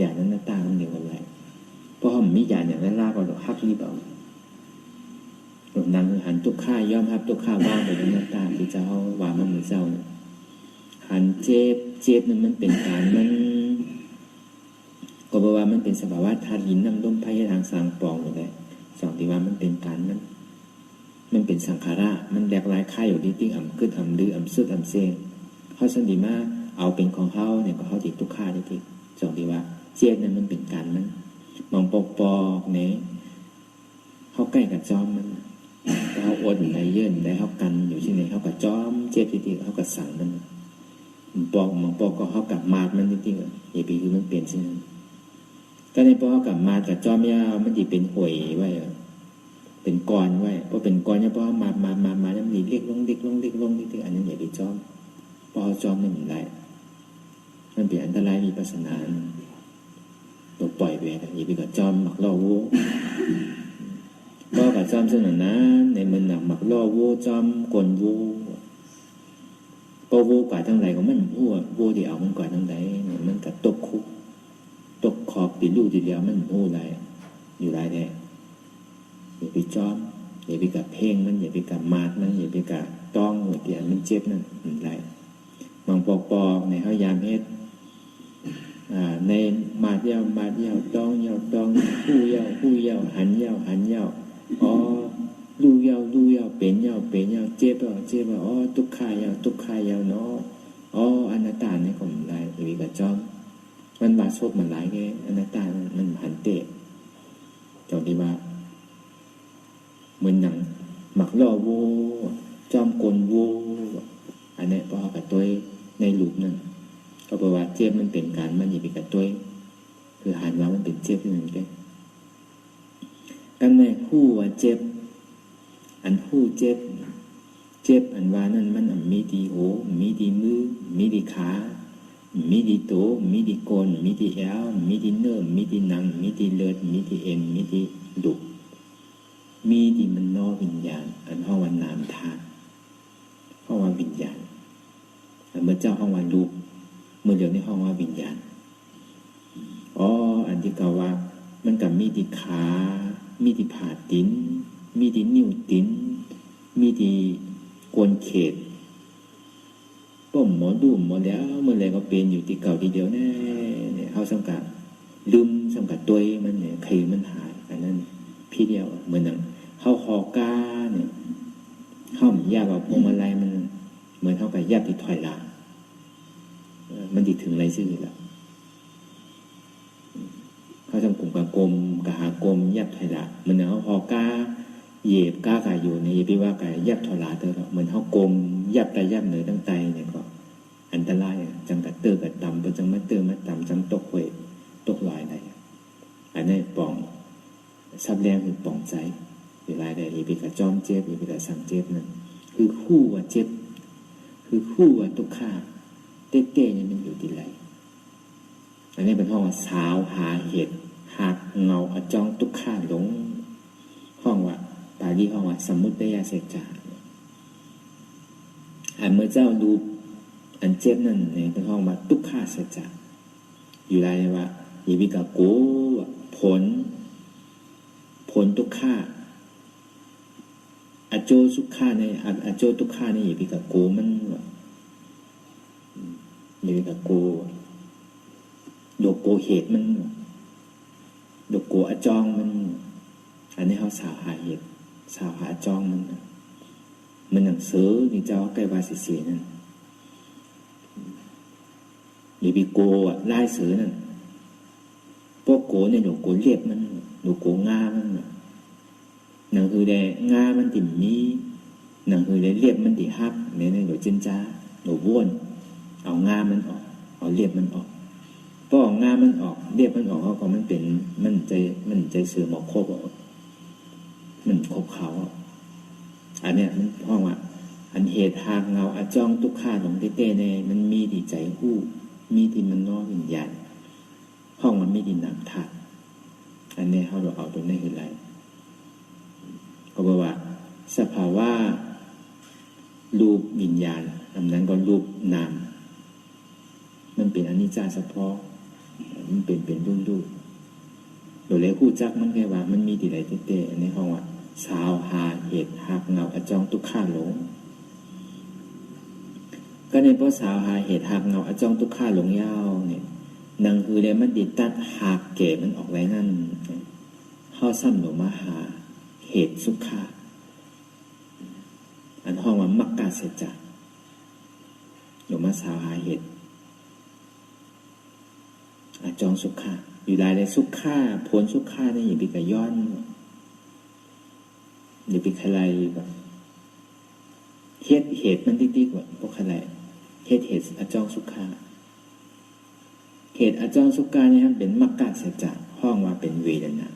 ญาณอนัตตามันเดียวกันเลยเพราะเขามีญาณอย่างนั้นลาก็ดอกฮักรีบเอาหลวงนางหันทุกข้าย่อมฮับทุกข้าว่างไปอนัตตาที่เจ้าว่ามันมือเจ้าหันเจ็บนั้นมันเป็นการมันก็บอกว่ามันเป็นสภาวะธาตุหินน้ำล้มไผ่ทางสางปองอยู่เลยสองที่ว่ามันเป็นการมันเป็นสังขาระมันแดกลายค่ายอยู่ที่อ่ำขึ้นอ่ำดื้ออ่ำสุดอ่ำเซงเขาสันติมาเอาเป็นของเขาเนี่ยก็เขาติดทุกข้าได้ทีสองที่ว่าเจ็บนั้นมันเป็นการมันมองปอกเนี่ยเขา เขาใกล้กับจอมมันเขาอดในเยื่นได้เขากันอยู่ที่ไหนเขากับจอมเจ็บจริงๆเขากับสั่งมันบอกมองบอกก็เขากับมาดมันจริงๆอย่าไปคือมันเปลี่ยนเช่นนั้นก็ในพอเขากับมาดกับจอมยาวมันจะเป็นหวยไว้เป็นก้อนไว้พอเป็นก้อนเนี่ยพอมาแล้วมันเรียกลงอันนั้นอย่าไปจอมพอจอมนี่มันไรมันเป็นอันตรายมีปัสนาตัวปล่อยไปอย่าไปกับจอมหมักล่อวูก็กับจอมซึ่งนั้นในมันหนักหมักล่อวูจอมกลวูพอวูกว่าทั้งไรก็มันวูที่เอามันกว่าทั้งไรมันกับตกคุกตกขอบติดลูกทีเดียวมันวูไรอยู่ไรแท้อย่าไปจอมอย่าไปกับเพ่งมันอย่าไปกับมาดมันอย่าไปกับต้องหัวเตียนมันเจ็บนั่นไรบางปอกในเขายามเฮ็ดในมาดเย้าต้องผู้เย้าหันเย้าอ๋อลู่เย้าเป็นเย้าเจ็บอ๋อทุกข์เย้าเนาะอ๋ออนัตตาในของไรอย่าไปกับจอมมันบาดซบมันหลายไงอนัตตามันหันเตะจงที่ว่าเหมือนหนังหมักล่อโวจอมกลโวอันนี้พอกับตัวในหลุมนั่นก็แปลว่าเจ็บมันเป็นการมันอย่าไปกับตัวคือหันว่ามันเป็นเจ็บที่นั่นแก่กันในผู้ว่าเจ็บอันผู้เจ็บอันว่านั่นมันมีดีโหมีดีมือมีดีขามีดีโตมีดีกลมีดีแอวมีดีเนื้อมีดีหนังมีดีเลือดมีดีเอ็นมีดีดุมีดีมันนอวิญญาณอันห้องวันนามธาตุห้องวันวิญญาณเมื่อเจ้าห้องวันรูปเมื่อเดี๋ยวในห้องว่าวิญญาณอ๋ออันที่กล่าวว่ามันกับมีดีขามีดีผ่าติ้นมีดีนิ้วติ้นมีดีกวนเขตป้อมหมอดูหมอแล้วเมื่อไรก็เป็นอยู่ที่เก่าทีเดียวแน่เนี่ยเขาสังกัดลืมสังกัดตัวมันเนี่ยใครมันหายอันนั้นพี่เดียวเหมือนหนังเขาหอกาเนี่ยเขาหยาบแบบพวงมาลัยมันเหมือนเขากับหยาบที่ถอยหลังมันติดถึงไรซื่อแล้วเขาทำกลุ่มกับกลมกับหากลมหยาบถอยหลังเหมือนเขาหอกาเหยียบก้ากายอยู่ในพี่ว่ากายยับถลาเตอเหมือนเขากลมยับไปยับเหนือตั้งใจเนี่ยก็อันตรายจังกัดเตอกับต่ำเป็นจังมัดเตอมัดต่ำจังตกเวตกลอยอะไรอันนี้ป่องซับแรงคือป่องใจหรือลายใดอีพีกับจอมเจ็บอีพีกับสั่งเจ็บนั่นคือคู่ว่าเจ็บคือคู่ว่าตุกขาเต้เนี่ยมันอยู่ที่ไรอันนี้เป็นห้องว่าสาวหาเหตุหักเงาอจองตุกขาหลงห้องว่าปาลีห้องว่าสมุทัยเสจาอันเมื่อเจ้าดูอันเจ็บนั่นเนี่ยเป็นห้องว่าทุกขาเสจาอยู่ไรว่ายีวิกาโกผลทุกขาอโจสุขาในอโจทุกขาในยีวิกาโกมันยีวิกาโกโดโกเหตุมันโดโกอจองมันอันนี้เขาสาวหาเหตุสาวหาจองมันหนังสือนี่เจ้าใกล้วาสิเสียนั่นหรือปีโกไล่เสือนั่นพวกโกเนี่ยหนูโกเรียบมันหนูโกง่ามันหนังคือแดง่ามันติ่มนี้หนังคือแดเรียบมันติฮับเนี่ยหนูจินจ้าหนูบ้วนเอาง่ามันออกเอาเรียบมันออกพอเอาง่ามันออกเรียบมันออกเขาก็มันเป็นมันใจเสือหมอกโคบมันคบเขาอันเนี้ยมันห้องว่าอันเหตุหากเงาอาจ้องทุกข้าหลงเต้ในมันมีดีใจหู้มีที่มันนอกวิญญาณห้องมันไม่ดีหนักทัดอันนี้เขาเอาตรงนี้คืออะไรก็บอกว่าสภาวะรูปวิญญาณอันนั้นก็รูปนามมันเป็นอนิจจาเฉพาะมันเป็นรุ่นโดยเลยคู่จักมันแค่ว่ามันมีดีไรเต้อันนี้ห้องว่าสาวหาเหตุหักเงาอจองทุกข้าหลงก็ในเพราะสาวหาเหตุหักเงาอจองทุกข้าหลงยาวเนี่ยนังคือเลยมันดิตัดหักเก๋มันออกไรนั่นเข้าซ้ำหนูมาหาเหตุสุขาอันห้องว่ามักกาเสจาหนูมาสาวหาเหตุอจองสุขาอยู่รายในสุขาผลสุขาในอย่างปีกย้อน เดี๋ยวไปใครแบบเหตุมันดีกว่าพวกใครเหตุอจองสุขาเหตุอจองสุขาเนี่ยครับเป็นมรรคสัจจะห้องว่าเป็นเวทนา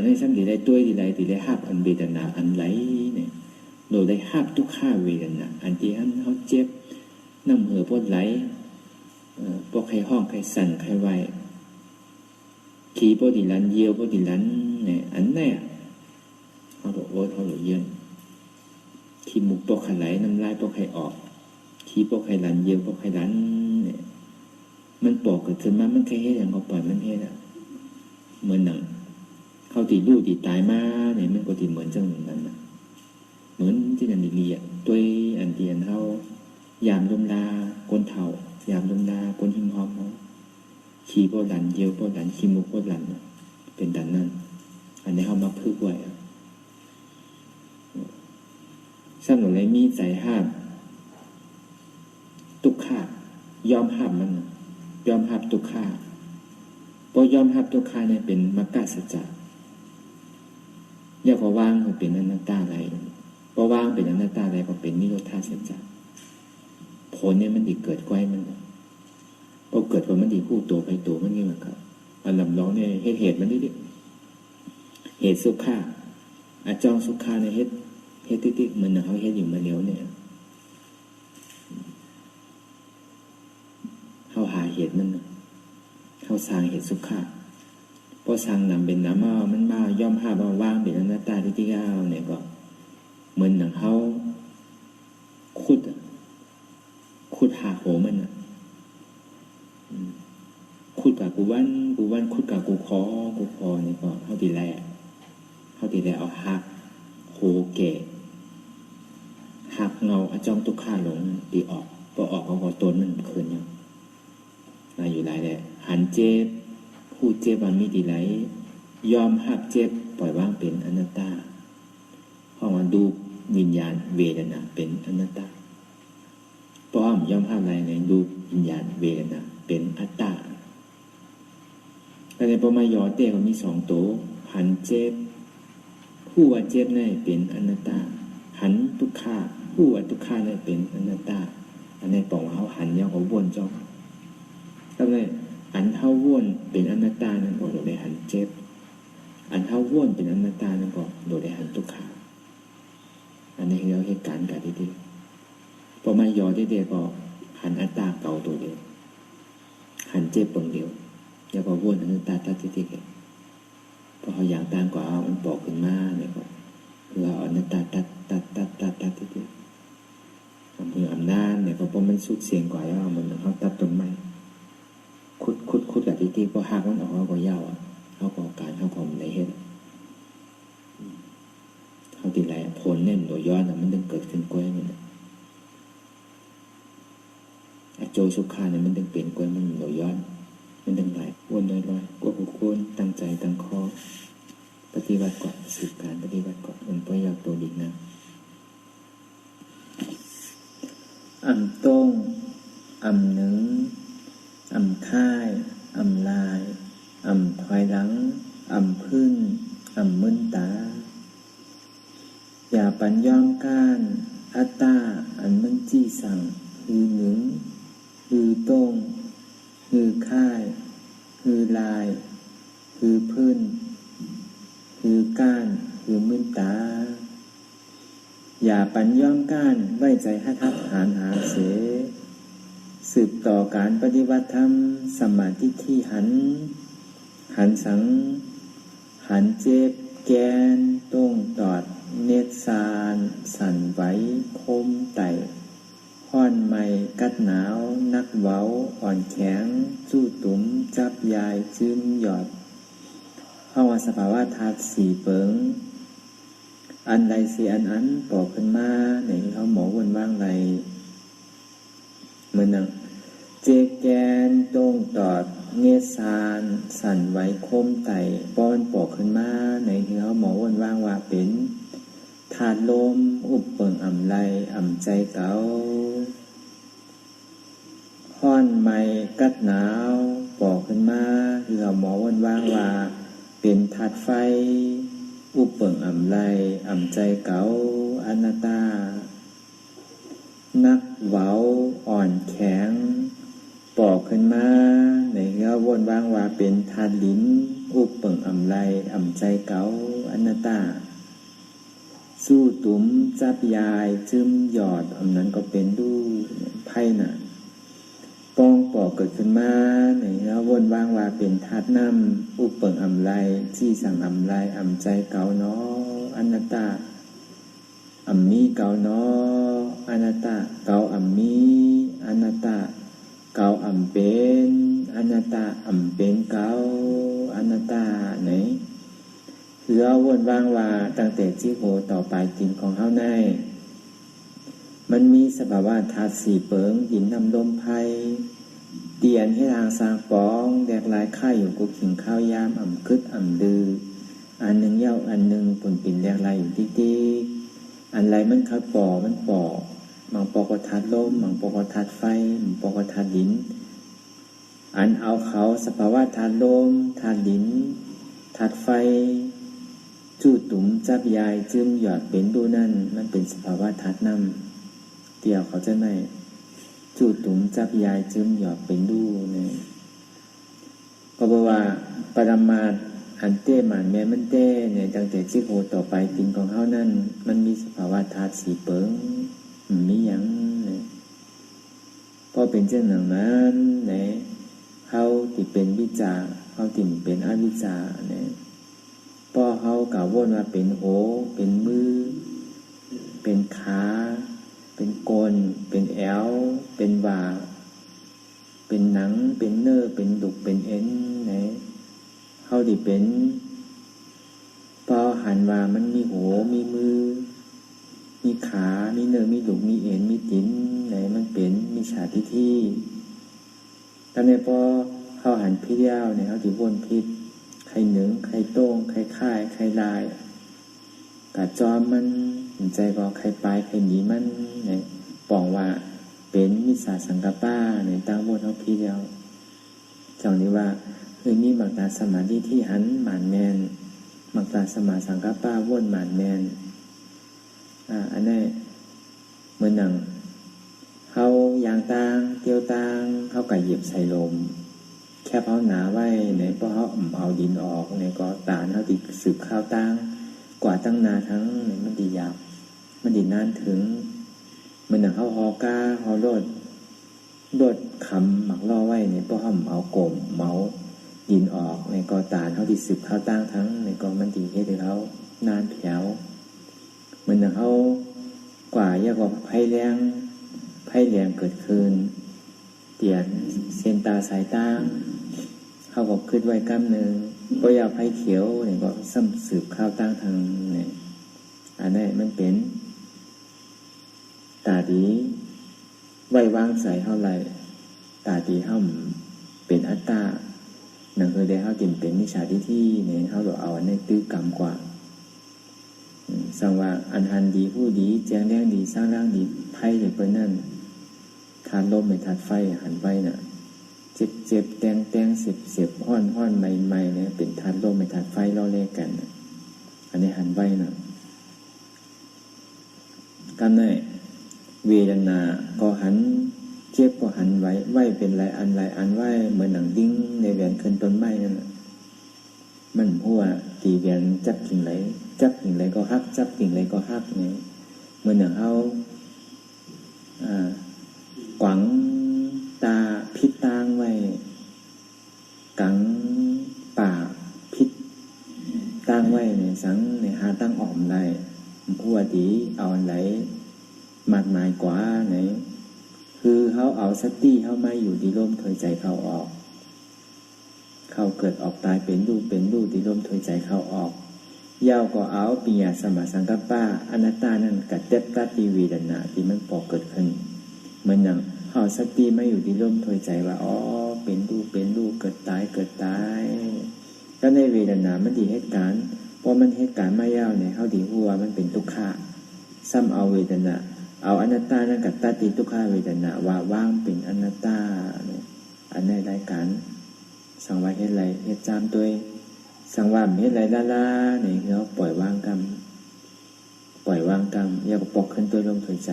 ในสัมผัสได้ตัวที่ได้หับอันเวทนาอันไหลเนี่ยโดยได้หับทุกข้าเวทนาอันที่อันเขาเจ็บน้ำเหือพดไหลพวกใครห้องใครสั่นใครไหวขี่พวกดิลันเยียวพวกดิลันเนี่ยอันเนี่ยเขาบอกโอ๊ตเขาบอกเยือนขี่มุกพวกใครไหลน้ำลายพวกใครออกขี่พวกใครลันเยียวพวกใครลันเนี่ยมันปอกเกิดขึ้นมามันแค่เฮ็ดอย่างเขาปล่อยมันเฮ็ดเหมือนหนังเขาตีลูกตีตายมาเนี่ยมันก็ตีเหมือนจังนั้นนะเหมือนที่นันดีเลียตัวอันเดียนเขายามลมลาก้นเท่ายามลมลาก้นหิมหอมเขาขี่โบหลันเยียวโบหลันขี้มุกโบหลันเป็นดันนั่นอันนี้เขามาพึกไว้สำหรับอะไรมีใจห้ามตุกขายอมห้ามมันยอมห้ามตุกขาพอยอมห้ามตุกขาเนี่ยเป็นมรรคสัจจะอย่าพอว่างก็เป็นอนัตตาอะไรพอว่างเป็นอนัตตาอะไรก็เป็นนิโรธาสัจจะผลเนี่ยมันดีเกิดไว้มันพอเกิดว่ามันดีคู่ตัวไปตัวมันนี่มันครับอันลำร้องเนี่ยเหตุมันดิเหตุสุขาอาจองสุขาในเหตุติ๊กๆมันเขาเหตุอยู่มาเลี้ยวเนี่ยเขาหาเหตุมันเขาสร้างเหตุสุขาพอสร้างนำเป็นน้ำมันมาย่อมห้ามาว่างเป็นอนัตตาที่ก้าวเนี่ยก็เหมือนหนังเขาขุดหาโหมันขุดกับกูวันขุดกับกูคอนี่ก็เขาตีแรเอาหักโหเกะหักเงาอจอมตุกข้าลงตีออกพอออกเอาต้นมันคืนยังมาอยู่หลายแหละหันเจ็บผู้เจ็บมันมีดีไรยอมหักเจ็บปล่อยว่างเป็นอนัตตาเพราะมันดูวิญญาณเวทนาเป็นอนัตตาเพราะย่อมห้ามอะไรในดูวิญญาณเวทนาเป็นอัตตาแต่ในปมายอเต้ก็มี2ตัวหันเจ็บผู้ว่าเจ็บนี่เป็นอนัตตาหันทุกขาผู้ว่าทุกขานี่เป็นอนัตตาอันในปองเขาหันยาวเขาวนจ้องแล้วเนี่ยอันเท่าวนเป็นอนัตตานั่นก็โดยได้หันเจ็บอันเท่าวนเป็นอนัตตานั่นก็โดยได้หันทุกขาอันนี้เราเหตุการณ์กันดีๆพอมายอเด็กๆก็หันอัตตาเก่าตัวเดียวหันเจ็บปงเดียวแล้วก็วนอนัตตาตัดที่พอเขาอย่างต่างกว่ามันปอกขึ้นมาเนี่ยก็เราอนัตตาตัดที่อำเภออำนาจเนี่ยก็เพราะมันสุดเสียงกว่าแล้วมันเขาตัดต้นไม้ขุดกับที่พอหักมันออกเขาก็ยาวเขาก็การเขาก็ในเหตุเขาติดอะไรผลเนี่ยหน่วยย้อนมันต้องเกิดขึ้นกล้วยมันโจสุขาเนี่ยมันต้องเปลี่ยนกล้วยมันหน่วยย้อนมันต้องไหลวนลอยกว่าผู้คนตั้งใจตั้งคอปฏิบัติก่อนสืบการปฏิบัติก่อนมันก็ยากตัวดีนะอ่ำต้งอ่ำหนึ่งอ่ำค่ายอ่ำลายอ่ำถอยหลังอ่ำพื้นอ่ำมึนตาอย่าปัญย่อมก้านอัตตาอันมันจี้สั่งหือหนึ่งหือต้งหือค่ายหือลายหือพื้นหือก้านหือมึนตาอย่าปัญย่อมก้านไว้ใจให้ทับหาเสสืบต่อการปฏิบัติธรรมสมาธิที่หันสังหันเจ็บแกนต้งตอดเนตรสารสั่นไหวคมไต่ห้อนไม่กัดหนาวนักเว้าอ่อนแข็งจู้ตุ้มจับยายจึมหยอดห้องว่าสภาวะธาตุสี่เปิงอันใดสีอันปอกขึ้นมาในเขาหมอวนว่างไรเหมือนนังเจแกนต้งตอดเงสานสั่นไหวคมไต่ป้อนปอกขึ้นมาในเขาหมอวนว่างว่าเป็นธาตุลมอุบเปิงอ่ำไรอ่ำใจเก่าห้อนไม่กัดหนาวปอกขึ้นมาเขาหมอวนว่างว่า เป็นธาตุไฟอุปเปิงอ่ำไรอ่ำใจเก๋าอนัตตานักเว้าอ่อนแข็งปอกขึ้นมาในเงาวนว่างว่าเป็นธาตุลิ้นอุปเปิงอ่ำไรอ่ำใจเก๋าอนัตตาสู้ตุ้มจับยายจึมหยอดอันนั้นก็เป็นดูไพ่น่ะปองปอกเกิดขึ้นมาในแล้ววนว่างว่าเป็นธาตุน้ำอุปเปิงอ่ำไรที่สั่งอ่ำไรอ่ำใจเก่าเนาะอนัตตาอ่ำมีเก่าเนาะอนัตตาเก่าอ่ำมีอนัตตาเก่าอ่ำเป็นอนัตตาอ่ำเป็นเก่าอนัตตาไหนคือเอาวนว่างว่าตั้งแต่จิโกต่อไปกินของเฮาในมันมีสภาวะธาตุสี่เปิงดินน้ำลมไฟเตียนให้ทางสร้างปองแดกลายข้าอยู่กุขิงข้าวยามอ่ำคึดอ่ำดืออันหนึ่งเย้าอันหนึ่งปุ่นปิ่นแดกลายอยู่ติ๊กๆอันไรมันคัดปอมันปอกมังปอกธาตุลมมังปอกธาตุไฟมังปอกธาตุดินอันเอาเขาสภาวะธาตุลมธาตุดินธาตุไฟจู่ตุ๋มจับยายจึมหยอดเป็นดูนั่นมันเป็นสภาวะธาตุน้ำเตี่ยวเขาจะไหนจู่ตุ๋มจับยายจึมหยอดเป็นดูเนี่ยก็บอกว่าปรมาทอันเต้หมันแม่มันเต้เนี่ยตั้งแต่จิโกต่อไปตินของเฮานั่นมันมีสภาวะธาตุสีเปิงมีหยังเนี่ยพอเป็นเช่นนั้นเนี่ยเฮาที่เป็นวิจารเฮาที่เป็นอวิจารเนี่ยพอเฮากล่าววนว่าเป็นโหเป็นมือเป็นขาเป็นกลเป็นแอวเป็นบ่าเป็นหนังเป็นเนื้อเป็นดุกเป็นเอ็นไหนเฮาดิเป็นพอหันว่ามันมีโหมีมือมีขามีเนื้อมีดุกมีเอ็นมีติ้นไหนมันเป็นมิจฉาทิฏฐิตอนนี้พอเฮาหันพิเดียวเนี่ยเฮาดิวนพิษใครหนึ่งใครโต้งใครค่ายใครลายกะจอมมันใจก็ใครปลายใครหนีมันเนี่ยปองว่าเป็นมิจฉาสังกัปปะเนี่ยตั้งวนเอาพี่เดียวจังนี้ว่ามีมักตาสมาธิที่หันหมานแมนมักตาสมาสังกัปปะวนหมานแมนอันนี้เหมือนหนังเขายางต่างเตียวต่างเขาไก่เหยียบใส่ลมแค่เขาหนาไว้เนี่ยพอเขาเอาดินออกเนี่ยก็ตาเขาติดสืบข้าวตั้งกว่าตั้งนาทั้งเนี่ยมันดียาวมันดีนานถึงมันหนังเขาหอกาหอโดดคำหมักล่อไว้เนี่ยพอเขาเอากลมเมาดินออกเนี่ยก็ตาเขาติดสืบข้าวตั้งทั้งเนี่ยก็มันดีให้เขานานแถวมันหนังเขากว่ายากกว่าไพ่แรงเกิดขึ้นเตียนเส้นตาสายตาเขาก็ขึ้นไว้กล้ามหนึ่งก็อยากไพ่เขียวเนี่ยก็ซ้ำสืบข้าวตั้งทางเนี่ยอันนี้มันเป็นตาดีไว้วางใส่เท่าไรตาดีเท่าเป็นอัตตาหนังคือได้เท่าติ่มเป็นมิจฉาทิฏฐิเนี่ยเท่าเราเอาอันนี้ตื้อกรรมกว่าสังว่าอันหันดีผู้ดีแจ้งแรงดีสร้างร่างดีไพ่อย่างเป็นนั่นทานลมไม่ทานไฟหันไว้น่ะเจ็บแตงเสียบห้อนใหม่เนี่ยเป็นทานลมไม่ทานไฟล่อเล่กันอันนี้หันไว้น่ะกันไหนเวทนาก็หันเจ็บก็หันไว้เป็นหลายอันไว้เหมือนหนังดิ้งในแหวนขึ้นต้นไม้นั่นมันหัวตีแหวนจับกิ่งไหลก็ฮักจับกิ่งไหลก็ฮักเนี่ยเหมือนอย่างเอากวังตาพิษตางไว้กังปากพิษตางไว้เนี่ยสังในหาตั้งอ่อมได้หัวดีเอาไหลมากมายกว่าไหนคือเขาเอาสติเขาไม่อยู่ที่ลมถอยใจเขาออกเขาเกิดออกตายเป็นรูที่ลมถอยใจเขาออกยาวก็เอาปิญญาสมาสังกัปปะอนัตตานั่นกัดเด็ดกัดตีวีดนาที่มันปอกเกิดขึ้นเหมือนอย่างเขาสติไม่อยู่ที่ลมถอยใจว่าอ๋อเป็นรูเกิดตายก็ในเวทนามันดีเหตุการณ์พอมันเหตุการณ์ไม่ยาวเนี่ยเขาดีหัวมันเป็นทุกขะซ้ำเอาเวทนาเอาอนัตตานั่นกัดตัดติทุกขะเวทนาว่าว่างเป็นอนัตตาเนี่ยอันในรายการสังวาเหตุไรเหตุจามตัว สังวามเฮ็ดไรล่าๆนี่คือเขาปล่อยวางกรรมอย่าก็ปอกขึ้นตัวลมถอยใจ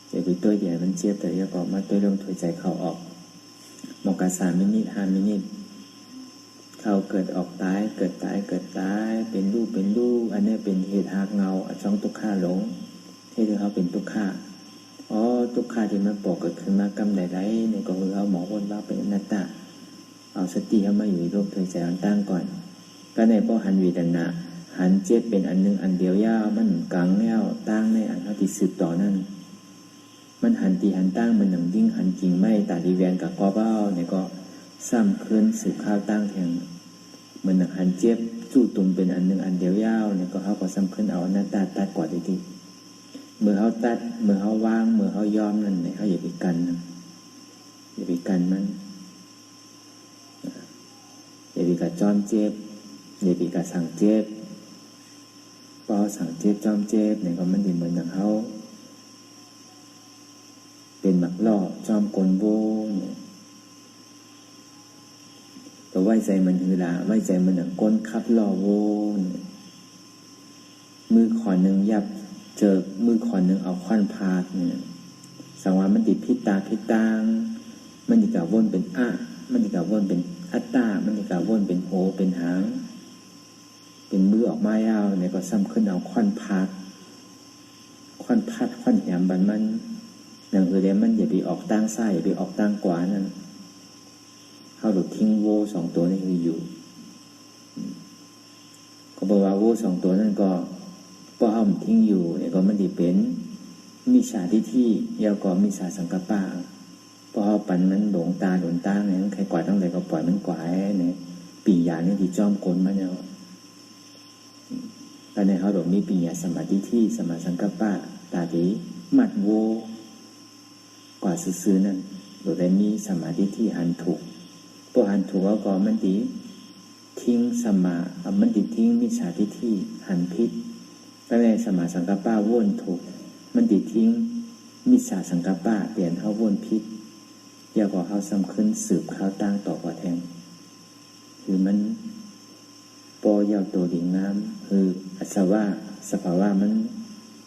อย่าไปตัวใหญ่มันเจ็บแต่อย่าก็มาตัวลมถอยใจเข้าออกหมอกา3 มินิ 5 มินิเข้าเกิดออกตายเกิดตายเป็นรูปอันนี้เป็นเหตุหากเงาช่องทุกข์หลงที่เขาเป็นทุกข์ทุกข์ที่มันปอกเกิดขึ้นมากรรมใดๆนี่ก็คือเขาหมอวนว่าเป็นอนัตตาเอาสติเข้ามาอยู่ในลมถอยใจตั้งก่อนก็ในพอหันวิดนะหันเจ็บเป็นอันหนึ่งอันเดียวยาวมันกลางแล้วตั้งในอันเขาที่สืบต่อนั่นมันหันตีหันตั้งมันหนังยิ่งหันจริงไม่ตาดีแวนกับกอเบ้าเนี่ยก็ซ้ำคืนสืบข้าวตั้งแทงมันหนังหันเจ็บจู่ตุ่มเป็นอันหนึ่งอันเดียวยาวเนี่ยก็เขาก็ซ้ำคืนเอาหน้าตาตัดกว่าทีเมื่อเขาตัดเมื่อเขาวางเมื่อเขายอมนั่นเนี่ยเขาอย่าไปกันมันอย่าไปกัดจอมเจ็บอย่าไปกัดสั่งเจ็บพอสั่งเจ็บจอมเจ็บเนี่ยก็มันดีเหมือนอย่างเขาเป็นหมักล่อจอมกลโบเนี่ยก็ไว้ใจมันคือละไว้ใจมันอย่างก้นคับล่อโวเนี่ยมือขอหนึ่งยับเจอมือขอหนึ่งเอาควันพาดเนี่ยสังวามันติดพิษตาพิษตางมันติดกับวนเป็นมันติดกับวนเป็นอัตตามันติดกับวนเป็นโหเป็นหางเป็นมือออกมายาวเนี่ยก็ซ้ำขึ้นเอาควันพาดควันแหมบันมันอย่างอื่นเดี๋ยวมันอย่าไปออกตั้งซ้ายอย่าไปออกตั้งขวานั่นเข้าหลุดทิ้งโว2 ตัวนี่คืออยู่ก็บอกว่าโว2 ตัวนั่นก็พอเอามันทิ้งอยู่เนี่ยก็มันดีเป็นมิจฉาทิฏฐิยาวก็มิจฉาสังกัปปะพอเอาปันมันหลงตาเนี่ยใครกวาดตั้งแต่ก็ปล่อยมันกวาดเนี่ยปียาเนี่ยที่จ้อมกลมันเนี่ยตอนนี้เขาบอกมีปียาสมาธิที่สมาสังกัปปะตาดีมัดโวกว่าซื่อๆนั่นโดยได้มีสมาธิที่หันถูกพอหันถูกแล้วก็มันดีทิ้งสมามันดีทิ้งมิจฉาทิฏฐิหันพิษก็ในสมาสังกัปปะว่นถูกมันดีทิ้งมิจฉาสังกัปปะเปลี่ยนเขาว่นพิษอย่าก็เขาซ้ำขึ้นสืบข้าวตั้งต่อกว่าแทงคือมันปอยาวตัวดิ่งน้ำคืออัศวะสภาวะมัน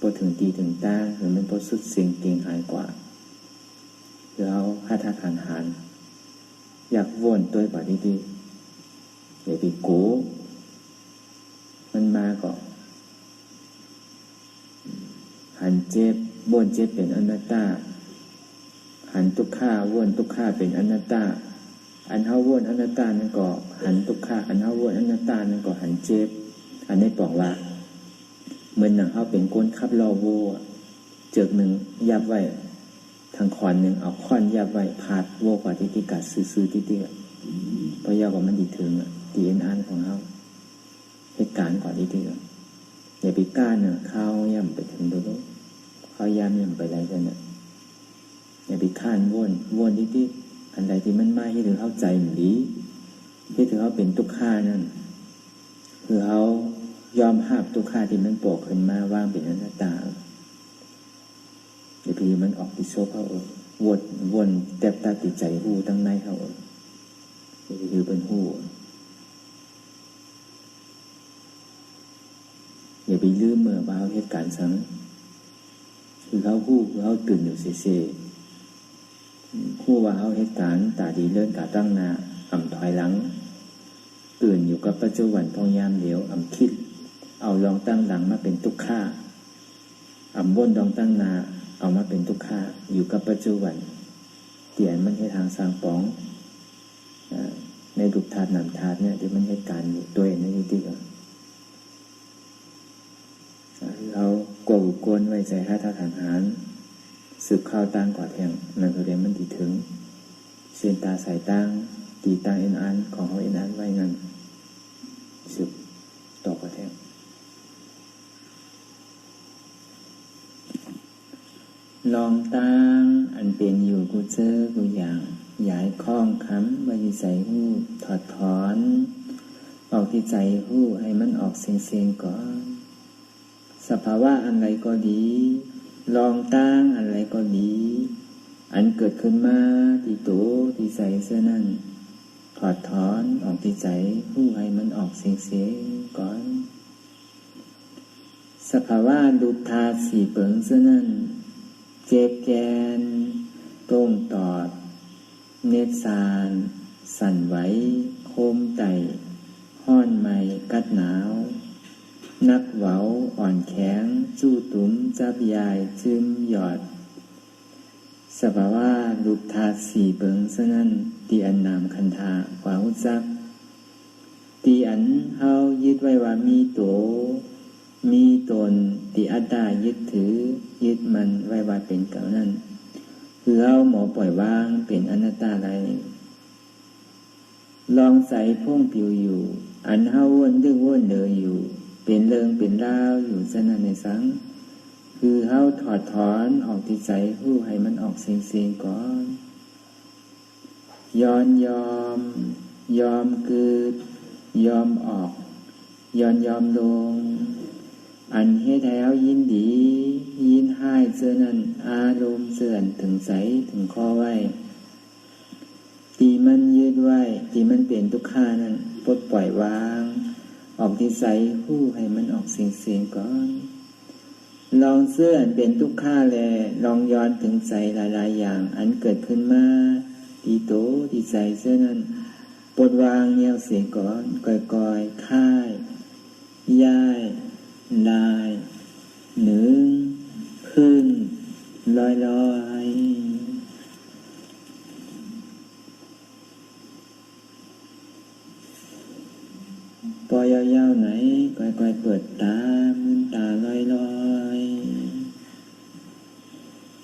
พอถึงตีถึงตั้งหรือมันพอสุดเสียงเก่งหายกว่าคือเขาหาทางหารอยากว่นตัวแบบดีๆอย่าไปโก้มันมาก็หันเจ็บว่นเจ็บเป็นอนัตตาหันทุกข้าว่นทุกข้าเป็นอนัตตาอันเฮาว่นอนัตตานั่นก็หันทุกข้าอันเฮาว่นอนัตตานั่นก็หันเจ็บอันนี้บอกว่าเหมือนหนังเฮาเป็นก้นคับลอโวเจิกหนึ่งยับไว้ทางคอนหนึ่งเอาค้อนยับไว้พาดโวกว่าที่กัดซื้อที่เพราะยาวกว่ามันดีถึงดีเอ็นอันของเฮาเหตุการณ์ก่อนที่อย่าไปก้านเนี่ยเข้าย่ำไปถึงดูเข้าย่ำไปอะไรกันเนี่ยอย่าไปข้านวนที่อันใดที่มันไม่ให้ถึงเข้าใจเหมือนดีให้ถึงเขาเป็นทุกข้านั่นคือเขายอมห้ามทุกข้าที่มันโปกขึ้นมาว่างเป็นอนัตตาเดี๋ยวพี่มันออกติโซเขาวนแตบตาติดใจหูตั้งในเขาคือเป็นหูอย่าไปลืมเมื่อว่าเหตุการณ์สังคือเขาหูคือเขาตื่นอยู่เซ่คู่ว่าเขาเหตุการณ์ตาดีเลื่อนกาตั้งนาถอยหลังตื่นอยู่กับปัจจุบันพยายามเหลียวคิดเอาลองตั้งหลังมาเป็นทุกข้าวนลองตั้งนาเอามาเป็นทุกข้าอยู่กับปัจจุบันเตียนมันให้ทางสร้างป๋องในดุจธาตุนามธาตุเนี่ยที่มันเหตุการณ์อยู่ตัวเองนี่ที่เรากลัวกวนไว้ใจให้ท่าทหารสืบข้าวตั้งกว่าแทงนั่นก็เรียนมันดีถึงเส้นตาสายตั้งตีตั้งเอ็นอันของเขาเอ็นอันไว้งั้นสืบต่อกว่าแทงลองตั้งอันเป็นอยู่กูเจอกูอย่างย้ายคล้องค้ำไว้ใส่หูถอดถอนออกที่ใจหูให้มันออกเสียงก่อนสภาวะอะไรก็ดีลองตั้งอะไรก็ดีอันเกิดขึ้นมาที่โตที่ใส่เสื้อนั่น ถอดถอนออกที่ใจผู้ให้มันออกเสียงก่อนสภาวะรูปธาตุสี่เปิงซะนั่นเจ็บแกนโต้งตอดเนตรสานสั่นไหวโคมไตห้อนไหมกัดหนาวนักเว้าอ่อนแข็งจู้ตุ้มจับยายจึมหยอดสภาวะรูปธาตุสี่เปิงซะนั่นตีอันนามคันธากว่าหุจักตีอันเฮายึดไว้ว่ามีโตมีตนตีอัตตายึดถือยึดมันไว้ว่าเป็นเก่านั่นคือเฮาหมอปล่อยวางเป็นอนัตตาไรลองใส่พุ่งผิวอยู่อันเฮาวนดึงวนเดออยู่เป็นเรื่องเป็นราวอยู่ซะนั่นในสังคือเฮาถอดถอนออกที่ใจผู้ให้มันออกเสียงก่อนยอมเกิดยอมออกยอมลงอันเฮ็ดให้เฮายินดียินให้เจอนั้นอารมณ์เสื่อนถึงใจถึงข้อไว้ที่มันยึดไว้ที่มันเป็นทุกข์นั้นปลดปล่อยวางออกที่ใจผู้ให้มันออกเสียงก่อนลองเสื่อนเป็นทุกข์แลลองย้อนถึงใจหลายๆอย่างอันเกิดขึ้นมาที่โตที่ใจเสื่อนั้นปลดวางแนวเสียก่อนก่อยๆค่ายย้ายลายหนึ่งขึ้นลอยปล่อยยาวๆไหนก่อยๆเปิดตามืนตาลอย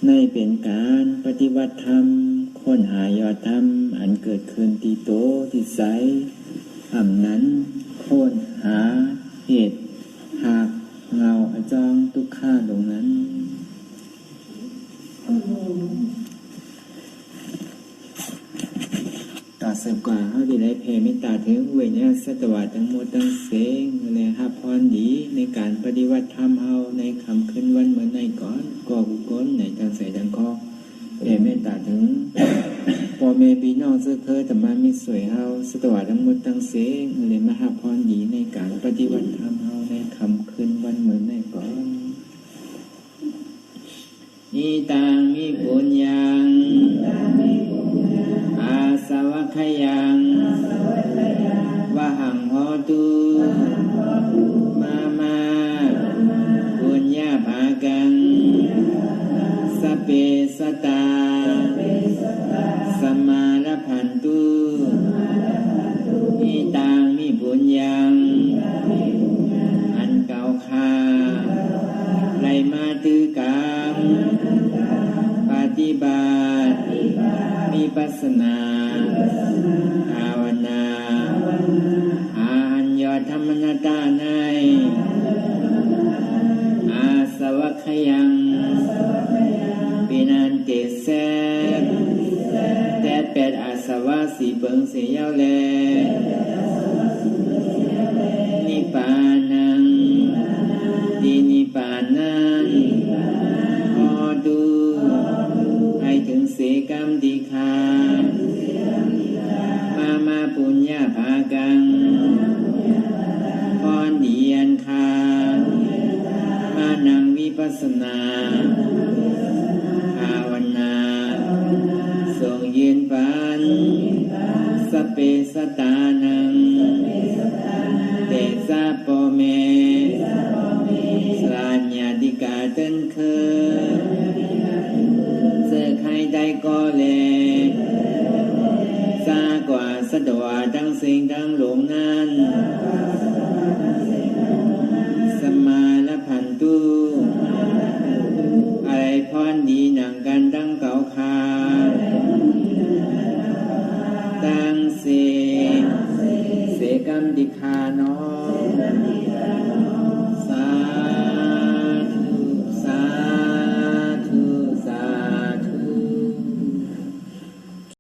ในเป็นการปฏิบัติธรรมค้นหายอดธรรมอันเกิดขึ้นที่โตที่ใสอำนั้นค้นหาเหตุหากเงาอจองทุกข้าตรงนั้นต่อสืบกว่าเขาได้แผ่เมตตาถึงเวญญาสัตวะทั้งหมดทั้งเสงเลยฮับพรดีในการปฏิบัติธรรมเฮาในคำขึ้นวันเหมือนในก่อนก่อบุคคลในทางใส่ทางคอแผ่เมตตาถึงพ่อแม่พี่น้องเสื้อเคยแต่มามีสวยเฮาสัตวะทั้งหมดทั้งเสงเลยมาฮับพรดีในการปฏิบัติธรรมเฮาในคำขึ้นวันเหมือนในก่อนอิตังมิปุญญังอาสวัคยังวะหังโหตุมาปุญญาภากังสเปสตาสมารพันตุอิตังมิปุญญังอันเก่าคาไรมาตือกรรมปฏิบัติวิปัสสนาภาวนาอาหัญญธรรมนาตาในอาสวัคยังปินันเตเสแต่เป็ดอาสวะสีเปิงเสียแลนิพพานังดีนิพพานังพอดูให้ถึงเสกรรมดีคามาปุญญาภากังพรดีอันคามานังวิปัสสนาภาวนาทรงยืนปันสเปสตานังเตสะโปเมสลาญญาติกาเต้นเคเสื้อใครได้ก็เลยซากว่าสะดวกทั้งสิ่งทั้งหลงนั้นสมาละพันตุอะไรพรดีหนังกันตั้งเก่าคาตั้งเสกรรมดิคาน้อง